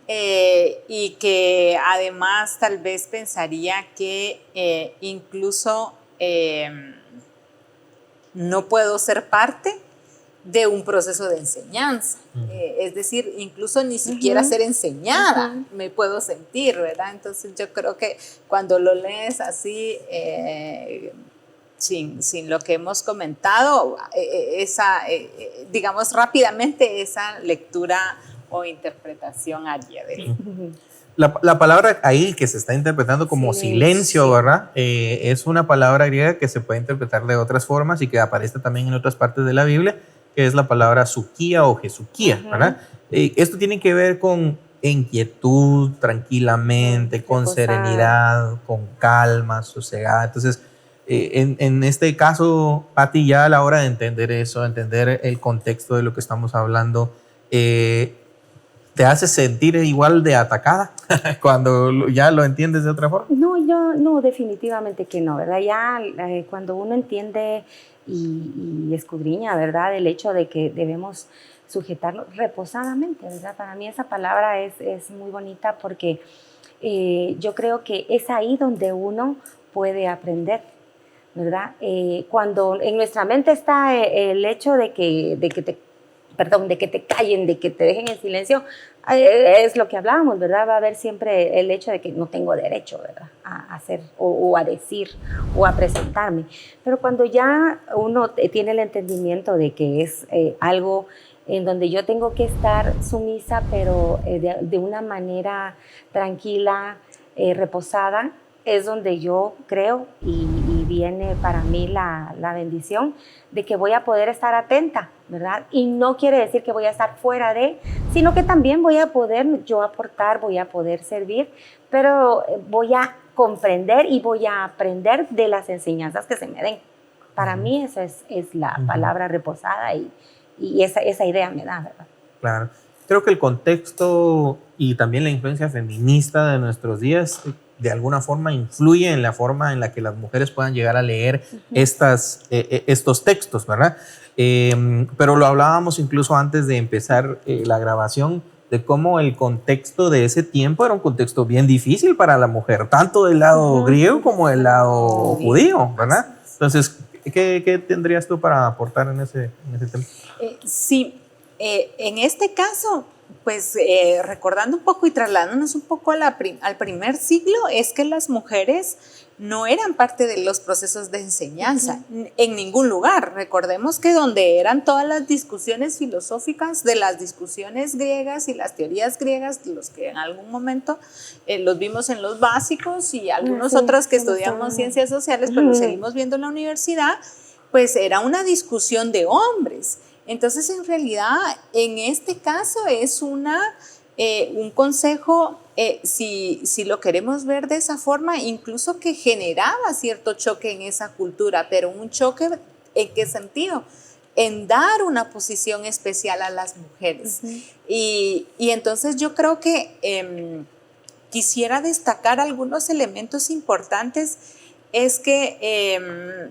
y que además tal vez pensaría que incluso no puedo ser parte de un proceso de enseñanza. Es decir, incluso ni siquiera ser enseñada me puedo sentir, ¿verdad? Entonces yo creo que cuando lo lees así, sin lo que hemos comentado, digamos rápidamente esa lectura o interpretación haría de él. La palabra ahí que se está interpretando como silencio, ¿verdad? Es una palabra griega que se puede interpretar de otras formas y que aparece también en otras partes de la Biblia, que es la palabra suquía o jesuquía, ¿verdad? Esto tiene que ver con inquietud, tranquilamente, con serenidad, con calma, sosegada. Entonces, en este caso, Pati, ya a la hora de entender eso, entender el contexto de lo que estamos hablando, ¿te hace sentir igual de atacada cuando ya lo entiendes de otra forma? No, definitivamente que no, ¿verdad? Ya cuando uno entiende y escudriña, ¿verdad? El hecho de que debemos sujetarnos reposadamente, ¿verdad? Para mí esa palabra es muy bonita porque yo creo que es ahí donde uno puede aprender, ¿verdad? Cuando en nuestra mente está el hecho de que te callen, de que te dejen en silencio, es lo que hablábamos, ¿verdad? Va a haber siempre el hecho de que no tengo derecho, ¿verdad? A hacer o a decir o a presentarme. Pero cuando ya uno tiene el entendimiento de que es algo en donde yo tengo que estar sumisa, pero de una manera tranquila, reposada, es donde yo creo y viene para mí la bendición de que voy a poder estar atenta, ¿verdad? Y no quiere decir que voy a estar fuera de, sino que también voy a poder yo aportar, voy a poder servir, pero voy a comprender y voy a aprender de las enseñanzas que se me den. Para mí esa es la palabra reposada y esa idea me da, ¿verdad? Claro. Creo que el contexto y también la influencia feminista de nuestros días de alguna forma influye en la forma en la que las mujeres puedan llegar a leer estos textos, ¿verdad? Pero lo hablábamos incluso antes de empezar la grabación, de cómo el contexto de ese tiempo era un contexto bien difícil para la mujer, tanto del lado griego como del lado judío, ¿verdad? Entonces, ¿qué tendrías tú para aportar en ese tema? Sí, en este caso, pues recordando un poco y trasladándonos un poco al primer siglo, es que las mujeres no eran parte de los procesos de enseñanza en ningún lugar. Recordemos que donde eran todas las discusiones filosóficas de las discusiones griegas y las teorías griegas, los que en algún momento los vimos en los básicos y algunos otros que estudiamos ciencias sociales, pero los seguimos viendo en la universidad, pues era una discusión de hombres. Entonces, en realidad, en este caso es un consejo, si lo queremos ver de esa forma, incluso que generaba cierto choque en esa cultura, pero un choque, ¿en qué sentido? En dar una posición especial a las mujeres. Y entonces yo creo que quisiera destacar algunos elementos importantes, es que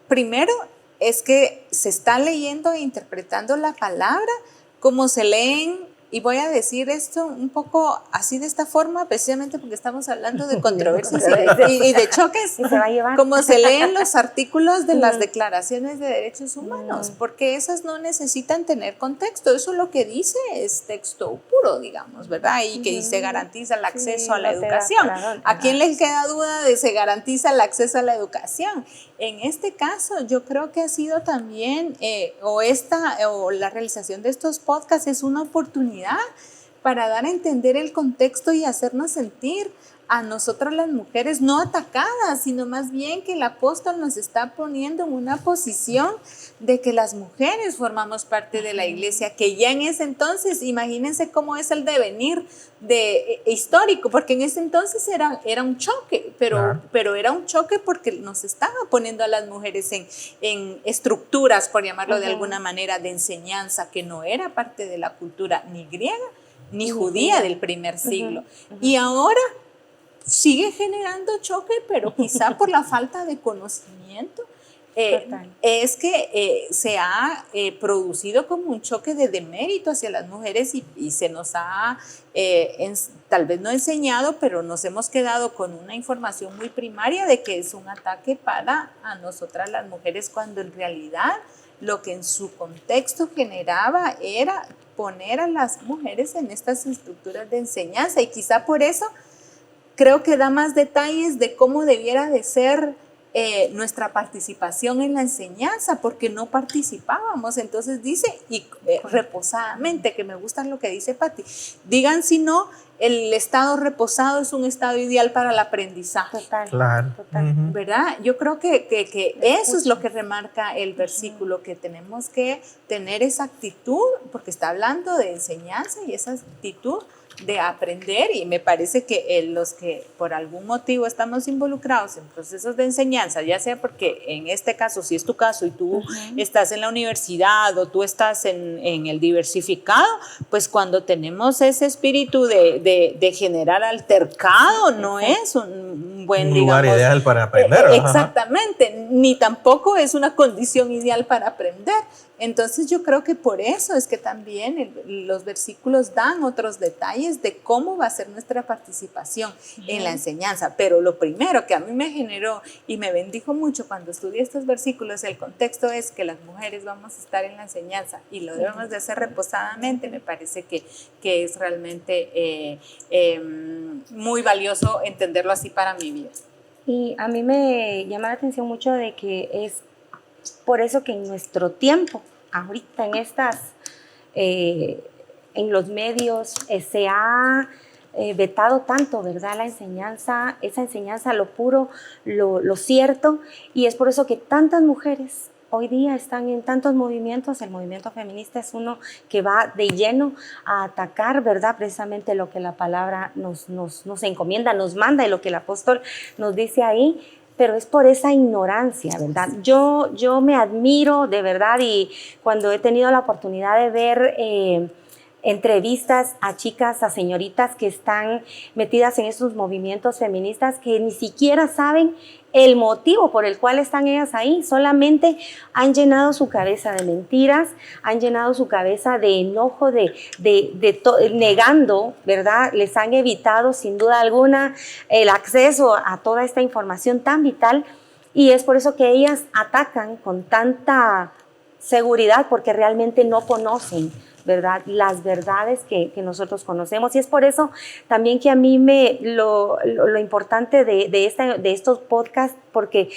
primero, es que se está leyendo e interpretando la palabra como se leen y voy a decir esto un poco así de esta forma, precisamente porque estamos hablando de controversias y de choques, y se va a llevar. como se leen los artículos de las declaraciones de derechos humanos, porque esas no necesitan tener contexto, eso lo que dice es texto puro, digamos, ¿verdad? Y que se garantiza el acceso a la educación. ¿A quién les queda duda de se garantiza el acceso a la educación? En este caso, yo creo que ha sido también, o la realización de estos podcasts es una oportunidad para dar a entender el contexto y hacernos sentir a nosotras las mujeres no atacadas, sino más bien que el apóstol nos está poniendo en una posición de que las mujeres formamos parte de la iglesia, que ya en ese entonces, imagínense cómo es el devenir histórico, porque en ese entonces era un choque, pero era un choque porque nos estaba poniendo a las mujeres en estructuras, por llamarlo de alguna manera, de enseñanza que no era parte de la cultura ni griega ni judía del primer siglo. Y ahora sigue generando choque, pero quizá por la falta de conocimiento, es que se ha producido como un choque de demérito hacia las mujeres y se nos ha, tal vez no enseñado, pero nos hemos quedado con una información muy primaria de que es un ataque para a nosotras las mujeres, cuando en realidad lo que en su contexto generaba era poner a las mujeres en estas estructuras de enseñanza, y quizá por eso creo que da más detalles de cómo debiera de ser nuestra participación en la enseñanza, porque no participábamos. Entonces dice, y reposadamente, que me gusta lo que dice Pati, digan si no, el estado reposado es un estado ideal para el aprendizaje. Total, claro. total. ¿Verdad? Yo creo que eso es lo que remarca el versículo, que tenemos que tener esa actitud, porque está hablando de enseñanza y esa actitud de aprender, y me parece que los que por algún motivo estamos involucrados en procesos de enseñanza, ya sea porque en este caso, si es tu caso y tú estás en la universidad o tú estás en el diversificado, pues cuando tenemos ese espíritu de generar altercado, no es un buen lugar ideal para aprender. Exactamente, ni tampoco es una condición ideal para aprender. Entonces yo creo que por eso es que también los versículos dan otros detalles de cómo va a ser nuestra participación en la enseñanza. Pero lo primero que a mí me generó y me bendijo mucho cuando estudié estos versículos, el contexto es que las mujeres vamos a estar en la enseñanza y lo debemos de hacer reposadamente. Me parece que es realmente muy valioso entenderlo así para mi vida. Y a mí me llama la atención mucho de que es por eso que en nuestro tiempo, ahorita en los medios, se ha vetado tanto, ¿verdad? La enseñanza, esa enseñanza, lo puro, lo cierto, y es por eso que tantas mujeres hoy día están en tantos movimientos. El movimiento feminista es uno que va de lleno a atacar, ¿verdad? Precisamente lo que la palabra nos encomienda, nos manda, y lo que el apóstol nos dice ahí. Pero es por esa ignorancia, ¿verdad? Yo me admiro de verdad, y cuando he tenido la oportunidad de ver entrevistas a chicas, a señoritas que están metidas en estos movimientos feministas, que ni siquiera saben el motivo por el cual están ellas ahí, solamente han llenado su cabeza de mentiras, han llenado su cabeza de enojo, negando, ¿verdad? Les han evitado sin duda alguna el acceso a toda esta información tan vital, y es por eso que ellas atacan con tanta seguridad, porque realmente no conocen, ¿verdad? Las verdades que nosotros conocemos. Y es por eso también que a mí lo importante de estos podcasts, porque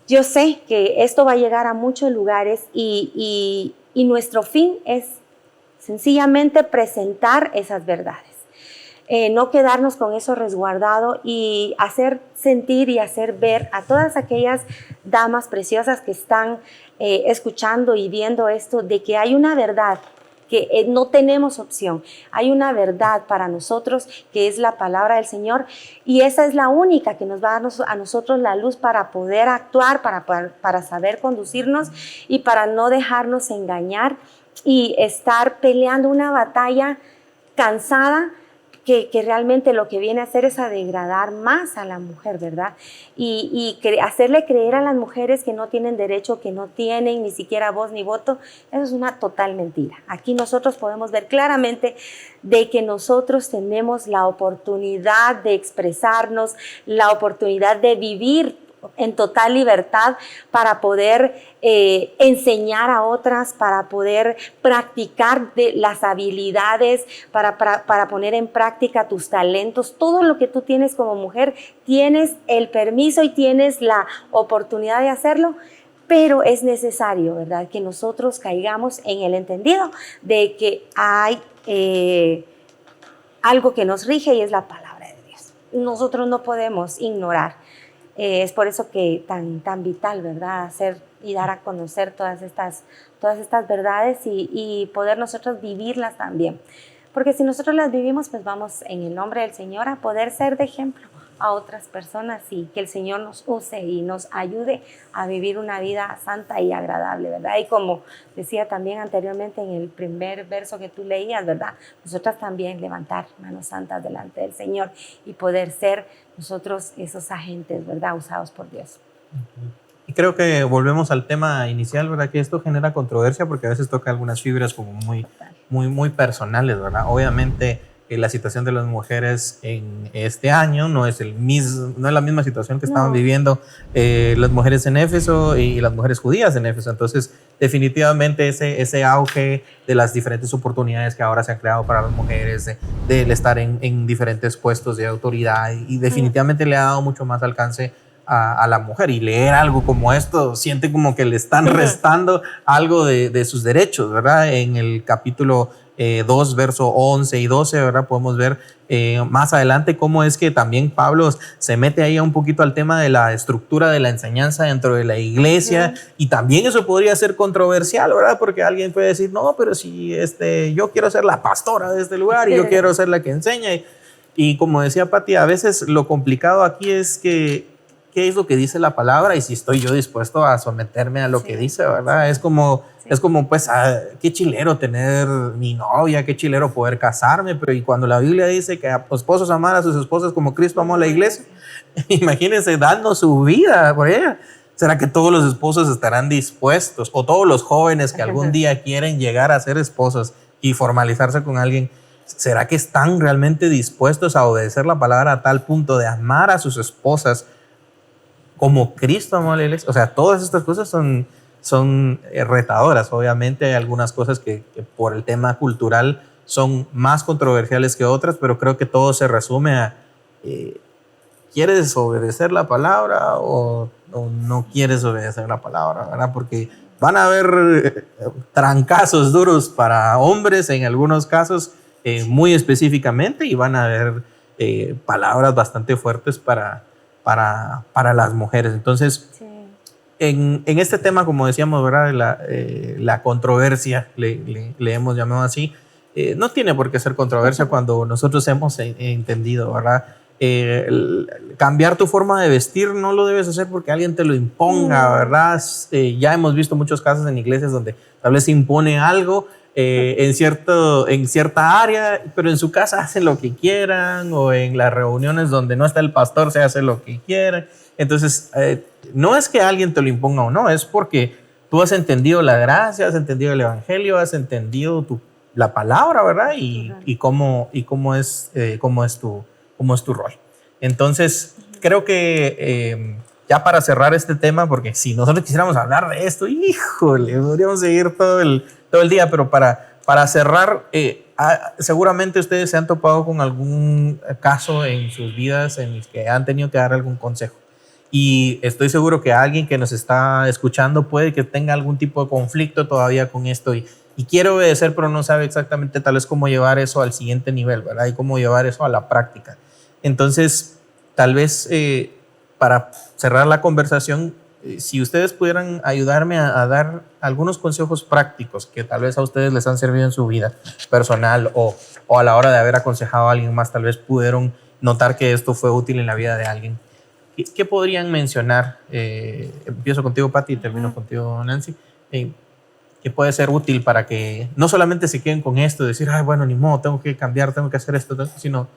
yo sé que esto va a llegar a muchos lugares, y nuestro fin es sencillamente presentar esas verdades. No quedarnos con eso resguardado, y hacer sentir y hacer ver a todas aquellas damas preciosas que están escuchando y viendo esto, de que hay una verdad, que no tenemos opción. Hay una verdad para nosotros, que es la palabra del Señor, y esa es la única que nos va a dar a nosotros la luz para poder actuar, para saber conducirnos, y para no dejarnos engañar y estar peleando una batalla cansada, que realmente lo que viene a hacer es a degradar más a la mujer, ¿verdad? Y hacerle creer a las mujeres que no tienen derecho, que no tienen ni siquiera voz ni voto. Eso es una total mentira. Aquí nosotros podemos ver claramente de que nosotros tenemos la oportunidad de expresarnos, la oportunidad de vivir en total libertad para poder enseñar a otras, para poder practicar las habilidades, para poner en práctica tus talentos. Todo lo que tú tienes como mujer, tienes el permiso y tienes la oportunidad de hacerlo, pero es necesario, ¿verdad?, que nosotros caigamos en el entendido de que hay algo que nos rige y es la palabra de Dios. Nosotros no podemos ignorar. Es por eso que tan vital, ¿verdad?, hacer y dar a conocer todas estas verdades y poder nosotros vivirlas también. Porque si nosotros las vivimos, pues vamos en el nombre del Señor a poder ser de ejemplo a otras personas y que el Señor nos use y nos ayude a vivir una vida santa y agradable, ¿verdad? Y como decía también anteriormente en el primer verso que tú leías, ¿verdad?, nosotras también levantar manos santas delante del Señor y poder ser nosotros esos agentes, ¿verdad?, usados por Dios. Y creo que volvemos al tema inicial, ¿verdad?, que esto genera controversia porque a veces toca algunas fibras como muy personales, ¿verdad? Obviamente la situación de las mujeres en este año no es la misma situación que estaban viviendo las mujeres en Éfeso y las mujeres judías en Éfeso. Entonces, definitivamente ese auge de las diferentes oportunidades que ahora se han creado para las mujeres, de estar en diferentes puestos de autoridad, y definitivamente le ha dado mucho más alcance a la mujer, y leer algo como esto siente como que le están restando algo de sus derechos, ¿verdad? En el capítulo 2, verso 11 y 12, ¿verdad?, podemos ver más adelante cómo es que también Pablo se mete ahí un poquito al tema de la estructura de la enseñanza dentro de la iglesia, y también eso podría ser controversial, ¿verdad?, porque alguien puede decir, no, pero si yo quiero ser la pastora de este lugar y yo quiero ser la que enseña, y como decía Pati, a veces lo complicado aquí es que qué es lo que dice la palabra y si estoy yo dispuesto a someterme a lo que dice, ¿verdad? Es como pues, qué chilero tener mi novia, qué chilero poder casarme, pero y cuando la Biblia dice que a esposos amar a sus esposas como Cristo amó a la iglesia, imagínense dando su vida por ella. ¿Será que todos los esposos estarán dispuestos, o todos los jóvenes que algún día quieren llegar a ser esposos y formalizarse con alguien, será que están realmente dispuestos a obedecer la palabra a tal punto de amar a sus esposas como Cristo amó a la iglesia? O sea, todas estas cosas son retadoras. Obviamente hay algunas cosas que por el tema cultural son más controversiales que otras, pero creo que todo se resume a ¿quieres obedecer la palabra o no quieres obedecer la palabra, ¿verdad? Porque van a haber trancazos duros para hombres en algunos casos, muy específicamente, y van a haber palabras bastante fuertes para las mujeres. Entonces, en este tema, como decíamos, ¿verdad?, la controversia, le hemos llamado así, no tiene por qué ser controversia cuando nosotros hemos entendido, ¿verdad? Cambiar tu forma de vestir no lo debes hacer porque alguien te lo imponga, ¿verdad? Ya hemos visto muchos casos en iglesias donde tal vez se impone algo en cierta área, pero en su casa hacen lo que quieran, o en las reuniones donde no está el pastor se hace lo que quieran. Entonces, no es que alguien te lo imponga o no, es porque tú has entendido la gracia, has entendido el evangelio, has entendido la palabra, ¿verdad? Y cómo es tu rol. Entonces, creo que ya para cerrar este tema, porque si nosotros quisiéramos hablar de esto, híjole, podríamos seguir todo el día, pero para cerrar, seguramente ustedes se han topado con algún caso en sus vidas en el que han tenido que dar algún consejo. Y estoy seguro que alguien que nos está escuchando puede que tenga algún tipo de conflicto todavía con esto y quiere obedecer, pero no sabe exactamente tal vez cómo llevar eso al siguiente nivel, ¿verdad? Y cómo llevar eso a la práctica. Entonces, tal vez para cerrar la conversación, si ustedes pudieran ayudarme a dar algunos consejos prácticos que tal vez a ustedes les han servido en su vida personal o a la hora de haber aconsejado a alguien más, tal vez pudieron notar que esto fue útil en la vida de alguien. ¿Qué podrían mencionar? Empiezo contigo, Pati, y termino contigo, Nancy. que puede ser útil para que no solamente se queden con esto, decir, ay, bueno, ni modo, tengo que cambiar, tengo que hacer esto, sino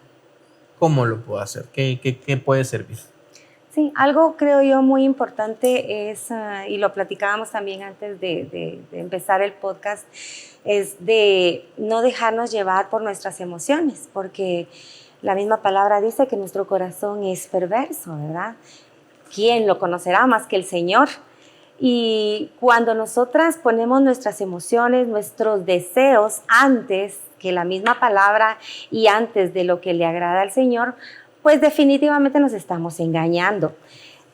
cómo lo puedo hacer, qué puede servir. Sí, algo creo yo muy importante es, y lo platicábamos también antes de empezar el podcast, es de no dejarnos llevar por nuestras emociones, porque la misma palabra dice que nuestro corazón es perverso, ¿verdad? ¿Quién lo conocerá más que el Señor? Y cuando nosotras ponemos nuestras emociones, nuestros deseos antes que la misma palabra y antes de lo que le agrada al Señor, pues definitivamente nos estamos engañando,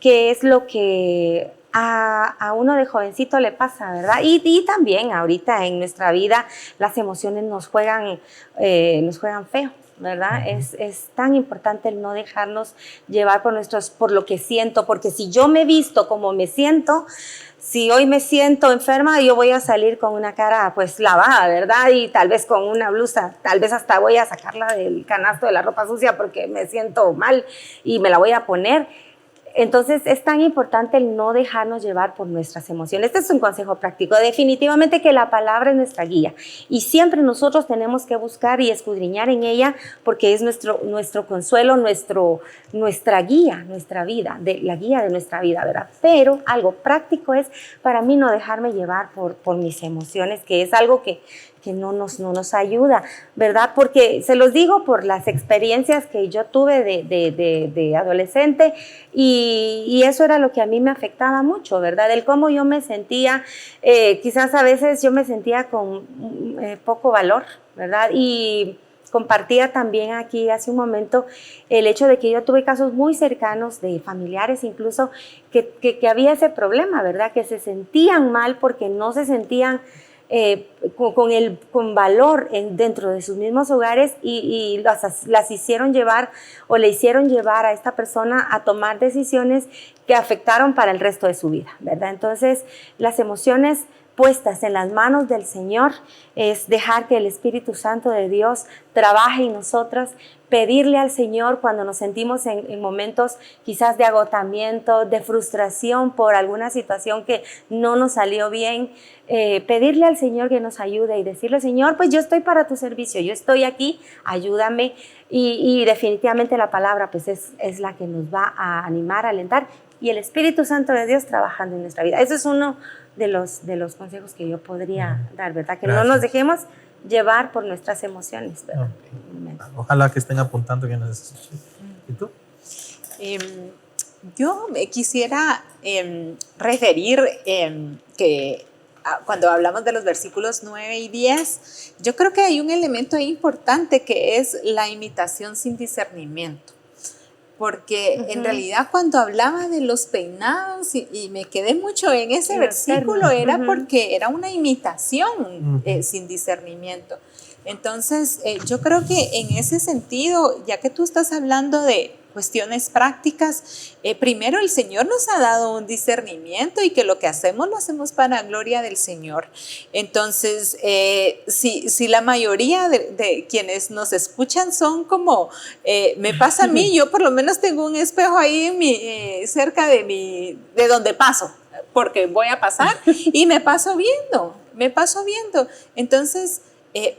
que es lo que a uno de jovencito le pasa, ¿verdad? Y también ahorita en nuestra vida las emociones nos juegan feo, ¿verdad? Es tan importante el no dejarnos llevar por lo que siento, porque si yo me visto como me siento, si hoy me siento enferma, yo voy a salir con una cara pues lavada, ¿verdad? Y tal vez con una blusa, tal vez hasta voy a sacarla del canasto de la ropa sucia porque me siento mal y me la voy a poner. Entonces es tan importante el no dejarnos llevar por nuestras emociones. Este es un consejo práctico. Definitivamente que la palabra es nuestra guía y siempre nosotros tenemos que buscar y escudriñar en ella porque es nuestro consuelo, nuestra guía, nuestra vida, la guía de nuestra vida, ¿verdad? Pero algo práctico es para mí no dejarme llevar por mis emociones, que es algo que no nos ayuda, ¿verdad? Porque se los digo por las experiencias que yo tuve de adolescente y eso era lo que a mí me afectaba mucho, ¿verdad? El cómo yo me sentía, quizás a veces yo me sentía con poco valor, ¿verdad? Y compartía también aquí hace un momento el hecho de que yo tuve casos muy cercanos de familiares incluso que había ese problema, ¿verdad? Que se sentían mal porque no se sentían con valor dentro de sus mismos hogares y las hicieron llevar o le hicieron llevar a esta persona a tomar decisiones que afectaron para el resto de su vida, ¿verdad? Entonces, las emociones puestas en las manos del Señor es dejar que el Espíritu Santo de Dios trabaje en nosotras, pedirle al Señor cuando nos sentimos en momentos quizás de agotamiento, de frustración por alguna situación que no nos salió bien, pedirle al Señor que nos ayude y decirle, Señor, pues yo estoy para tu servicio, yo estoy aquí, ayúdame y definitivamente la palabra pues es la que nos va a animar, a alentar y el Espíritu Santo de Dios trabajando en nuestra vida. Eso es uno de los consejos que yo podría dar, ¿verdad? Que Gracias. no nos dejemos llevar por nuestras emociones, ¿verdad? Okay. Ojalá que estén apuntando que nos escuchen. ¿Y tú? Yo me quisiera referir que cuando hablamos de los versículos 9 y 10, yo creo que hay un elemento importante que es la imitación sin discernimiento. Porque en realidad cuando hablaba de los peinados y me quedé mucho en ese versículo era porque era una imitación sin discernimiento. Entonces yo creo que en ese sentido, ya que tú estás hablando de cuestiones prácticas, primero el Señor nos ha dado un discernimiento y que lo que hacemos lo hacemos para gloria del Señor. Entonces, si la mayoría de quienes nos escuchan son como, me pasa a mí, yo por lo menos tengo un espejo ahí cerca de donde paso, porque voy a pasar y me paso viendo. Entonces,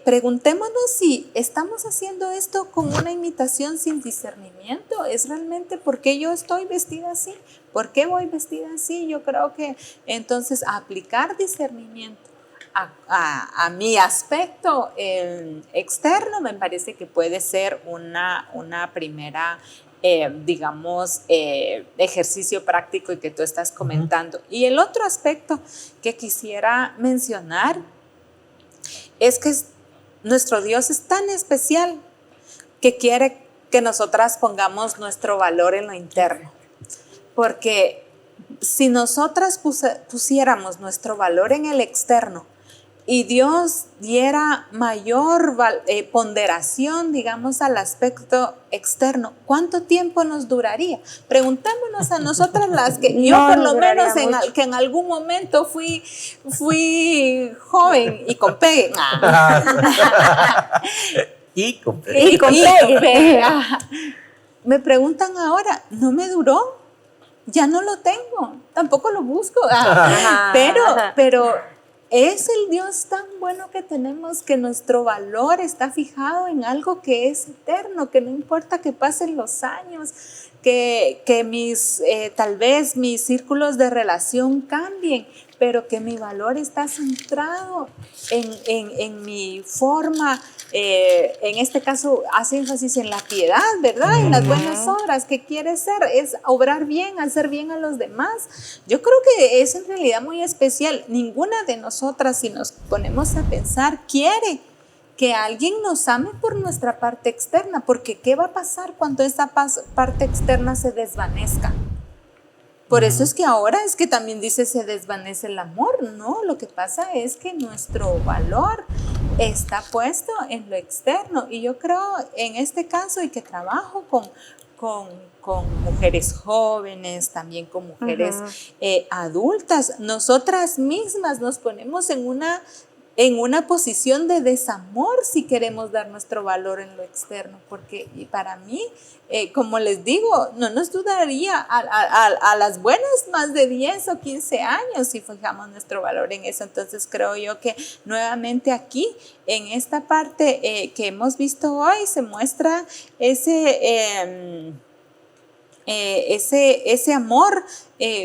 preguntémonos si estamos haciendo esto con una imitación sin discernimiento. ¿Es realmente por qué yo estoy vestida así? ¿Por qué voy vestida así? Yo creo que entonces aplicar discernimiento a mi aspecto externo me parece que puede ser una primera ejercicio práctico y que tú estás comentando. Y el otro aspecto que quisiera mencionar es que nuestro Dios es tan especial que quiere que nosotras pongamos nuestro valor en lo interno. Porque si nosotras pusiéramos nuestro valor en el externo y Dios diera mayor ponderación, digamos, al aspecto externo, ¿cuánto tiempo nos duraría? Preguntémonos a nosotras las que yo por lo menos que en algún momento fui joven y con pegue. Y con pegue. Me preguntan ahora, ¿no me duró? Ya no lo tengo, tampoco lo busco. Pero es el Dios tan bueno que tenemos, que nuestro valor está fijado en algo que es eterno, que no importa que pasen los años, que tal vez mis círculos de relación cambien, pero que mi valor está centrado en mi forma, en este caso hace énfasis en la piedad, ¿verdad? En las buenas obras, que quiere ser, es obrar bien, hacer bien a los demás. Yo creo que es en realidad muy especial. Ninguna de nosotras, si nos ponemos a pensar, quiere que alguien nos ame por nuestra parte externa, porque ¿qué va a pasar cuando esa parte externa se desvanezca? Por eso es que ahora es que también dice se desvanece el amor, ¿no? Lo que pasa es que nuestro valor está puesto en lo externo. Y yo creo en este caso, y que trabajo con mujeres jóvenes, también con mujeres adultas, nosotras mismas nos ponemos en una posición de desamor si queremos dar nuestro valor en lo externo, porque para mí, como les digo, no nos dudaría a las buenas más de 10 o 15 años si fijamos nuestro valor en eso. Entonces creo yo que nuevamente aquí, en esta parte que hemos visto hoy, se muestra ese amor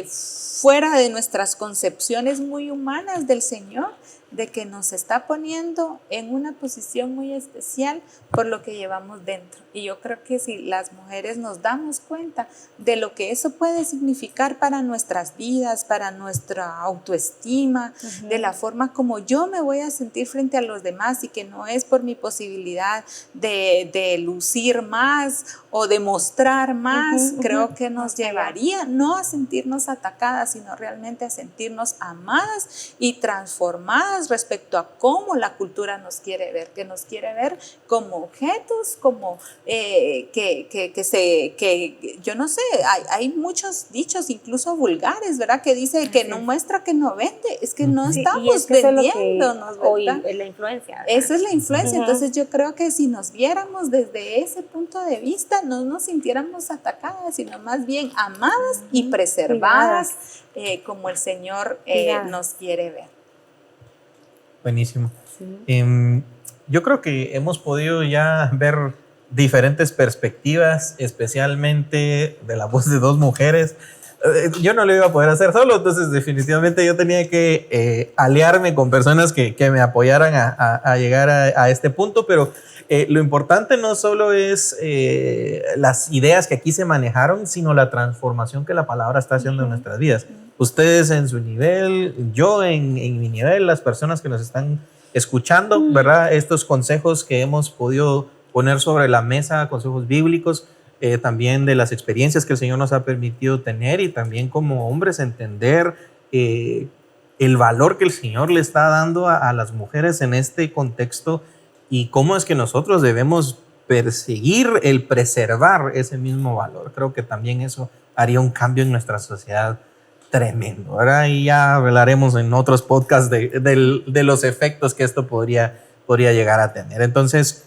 fuera de nuestras concepciones muy humanas del Señor, de que nos está poniendo en una posición muy especial por lo que llevamos dentro. Y yo creo que si las mujeres nos damos cuenta de lo que eso puede significar para nuestras vidas, para nuestra autoestima, de la forma como yo me voy a sentir frente a los demás, y que no es por mi posibilidad de lucir más o de mostrar más, creo que nos llevaría no a sentirnos atacadas, sino realmente a sentirnos amadas y transformadas respecto a cómo la cultura nos quiere ver, que nos quiere ver como objetos, como yo no sé, hay muchos dichos incluso vulgares, ¿verdad? Que dice que no muestra, que no vende, es que no estamos vendiéndonos, ¿verdad? Hoy es la influencia, ¿verdad? Esa es la influencia. Entonces yo creo que si nos viéramos desde ese punto de vista, no nos sintiéramos atacadas, sino más bien amadas y preservadas, como el Señor nos quiere ver. Buenísimo. Sí. Yo creo que hemos podido ya ver diferentes perspectivas, especialmente de la voz de dos mujeres. Yo no lo iba a poder hacer solo, entonces definitivamente yo tenía que aliarme con personas que me apoyaran a llegar a este punto, pero lo importante no solo es las ideas que aquí se manejaron, sino la transformación que la palabra está haciendo en nuestras vidas. Ustedes en su nivel, yo en mi nivel, las personas que nos están escuchando, ¿verdad? Estos consejos que hemos podido poner sobre la mesa, consejos bíblicos, también de las experiencias que el Señor nos ha permitido tener, y también como hombres entender el valor que el Señor le está dando a las mujeres en este contexto, y cómo es que nosotros debemos perseguir el preservar ese mismo valor. Creo que también eso haría un cambio en nuestra sociedad tremendo, ¿verdad? Y ya hablaremos en otros podcasts de los efectos que esto podría llegar a tener. Entonces,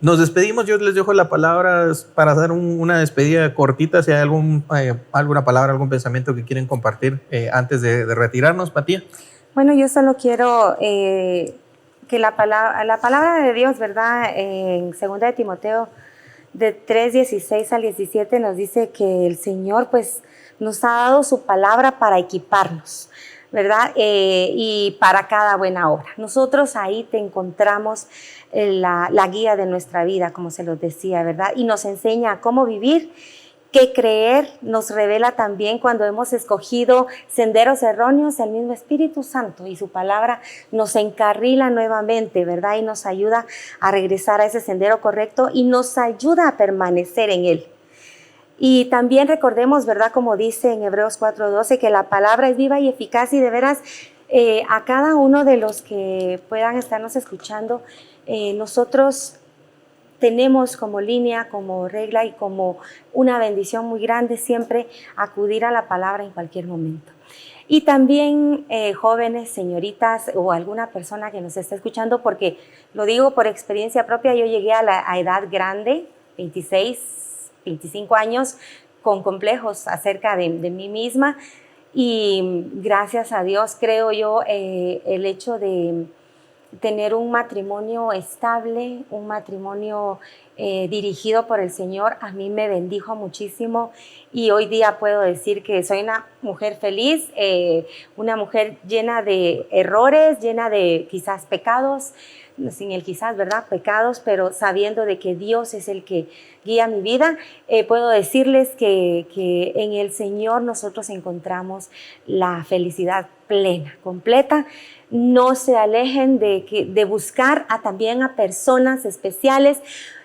nos despedimos. Yo les dejo la palabra para hacer una despedida cortita. Si hay alguna palabra, algún pensamiento que quieren compartir antes de retirarnos, Patía. Bueno, yo solo quiero que la palabra de Dios, ¿verdad? En 2 de Timoteo, de 3:16 al 17, nos dice que el Señor, pues, nos ha dado su palabra para equiparnos, ¿verdad? Y para cada buena obra. Nosotros ahí te encontramos la guía de nuestra vida, como se los decía, ¿verdad? Y nos enseña cómo vivir, qué creer. Nos revela también cuando hemos escogido senderos erróneos, el mismo Espíritu Santo y su palabra nos encarrila nuevamente, ¿verdad? Y nos ayuda a regresar a ese sendero correcto y nos ayuda a permanecer en él. Y también recordemos, ¿verdad? Como dice en Hebreos 4:12, que la palabra es viva y eficaz, y de veras a cada uno de los que puedan estarnos escuchando, nosotros tenemos como línea, como regla y como una bendición muy grande siempre acudir a la palabra en cualquier momento. Y también jóvenes, señoritas o alguna persona que nos esté escuchando, porque lo digo por experiencia propia, yo llegué a edad grande, 26, 25 años, con complejos acerca de mí misma, y gracias a Dios, creo yo, el hecho de tener un matrimonio estable, un matrimonio dirigido por el Señor, a mí me bendijo muchísimo y hoy día puedo decir que soy una mujer feliz, una mujer llena de errores, llena de quizás pecados, sin el quizás, ¿verdad? Pecados, pero sabiendo de que Dios es el que guía mi vida, puedo decirles que en el Señor nosotros encontramos la felicidad plena, completa. No se alejen de buscar también a personas especiales,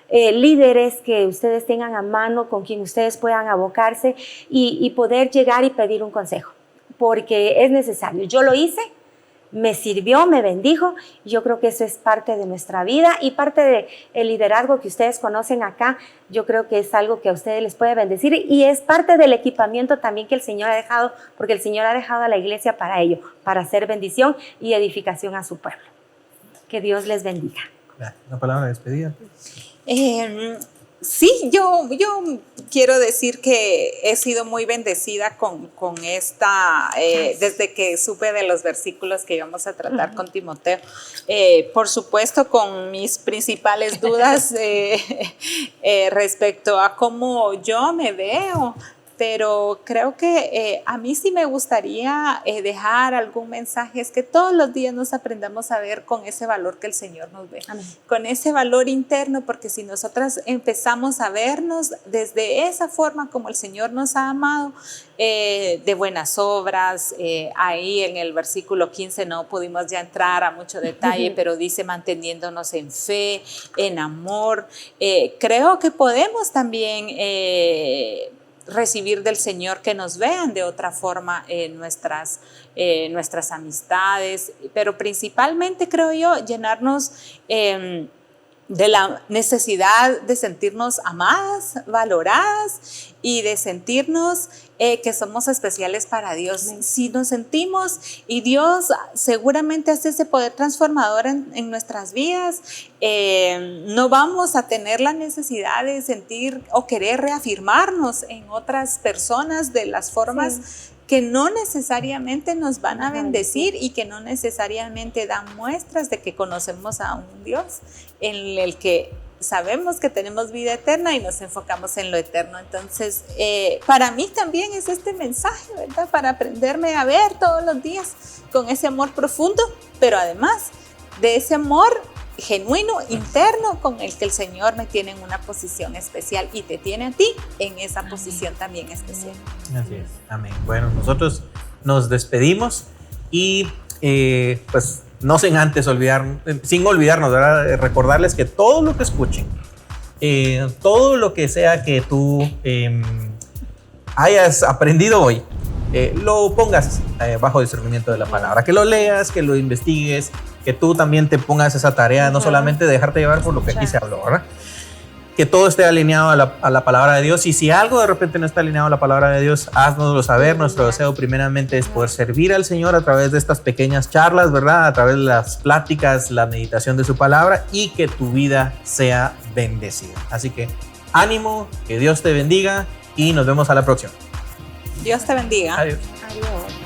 líderes que ustedes tengan a mano, con quien ustedes puedan abocarse y poder llegar y pedir un consejo, porque es necesario. Yo lo hice, me sirvió, me bendijo. Yo creo que eso es parte de nuestra vida y parte del liderazgo que ustedes conocen acá. Yo creo que es algo que a ustedes les puede bendecir y es parte del equipamiento también que el Señor ha dejado, porque el Señor ha dejado a la iglesia para ello, para hacer bendición y edificación a su pueblo. Que Dios les bendiga. Una palabra de despedida. Sí, yo quiero decir que he sido muy bendecida con esta, desde que supe de los versículos que íbamos a tratar con Timoteo. Por supuesto, con mis principales dudas respecto a cómo yo me veo, pero creo que a mí sí me gustaría dejar algún mensaje, es que todos los días nos aprendamos a ver con ese valor que el Señor nos ve, amén, con ese valor interno, porque si nosotras empezamos a vernos desde esa forma como el Señor nos ha amado, de buenas obras, ahí en el versículo 15 no pudimos ya entrar a mucho detalle, pero dice manteniéndonos en fe, en amor, creo que podemos también recibir del Señor que nos vean de otra forma nuestras amistades, pero principalmente creo yo llenarnos de la necesidad de sentirnos amadas, valoradas y de sentirnos que somos especiales para Dios. Si nos sentimos, y Dios seguramente hace ese poder transformador en nuestras vidas, no vamos a tener la necesidad de sentir o querer reafirmarnos en otras personas de las formas que no necesariamente nos van a bendecir y que no necesariamente dan muestras de que conocemos a un Dios en el que sabemos que tenemos vida eterna y nos enfocamos en lo eterno. Entonces, para mí también es este mensaje, ¿verdad? Para aprenderme a ver todos los días con ese amor profundo, pero además de ese amor genuino, interno, con el que el Señor me tiene en una posición especial y te tiene a ti en esa posición también especial. Así es, amén. Bueno, nosotros nos despedimos y pues no sin antes sin olvidarnos, ¿verdad? Recordarles que todo lo que escuchen, todo lo que sea que tú hayas aprendido hoy, lo pongas bajo discernimiento de la palabra, que lo leas, que lo investigues, que tú también te pongas esa tarea, no solamente de dejarte llevar por lo que aquí se habló, ¿verdad? Que todo esté alineado a la palabra de Dios, y si algo de repente no está alineado a la palabra de Dios, háznoslo saber. Nuestro deseo primeramente es poder servir al Señor a través de estas pequeñas charlas, ¿verdad? A través de las pláticas, la meditación de su palabra, y que tu vida sea bendecida. Así que ánimo, que Dios te bendiga y nos vemos a la próxima. Dios te bendiga. Adiós. Adiós.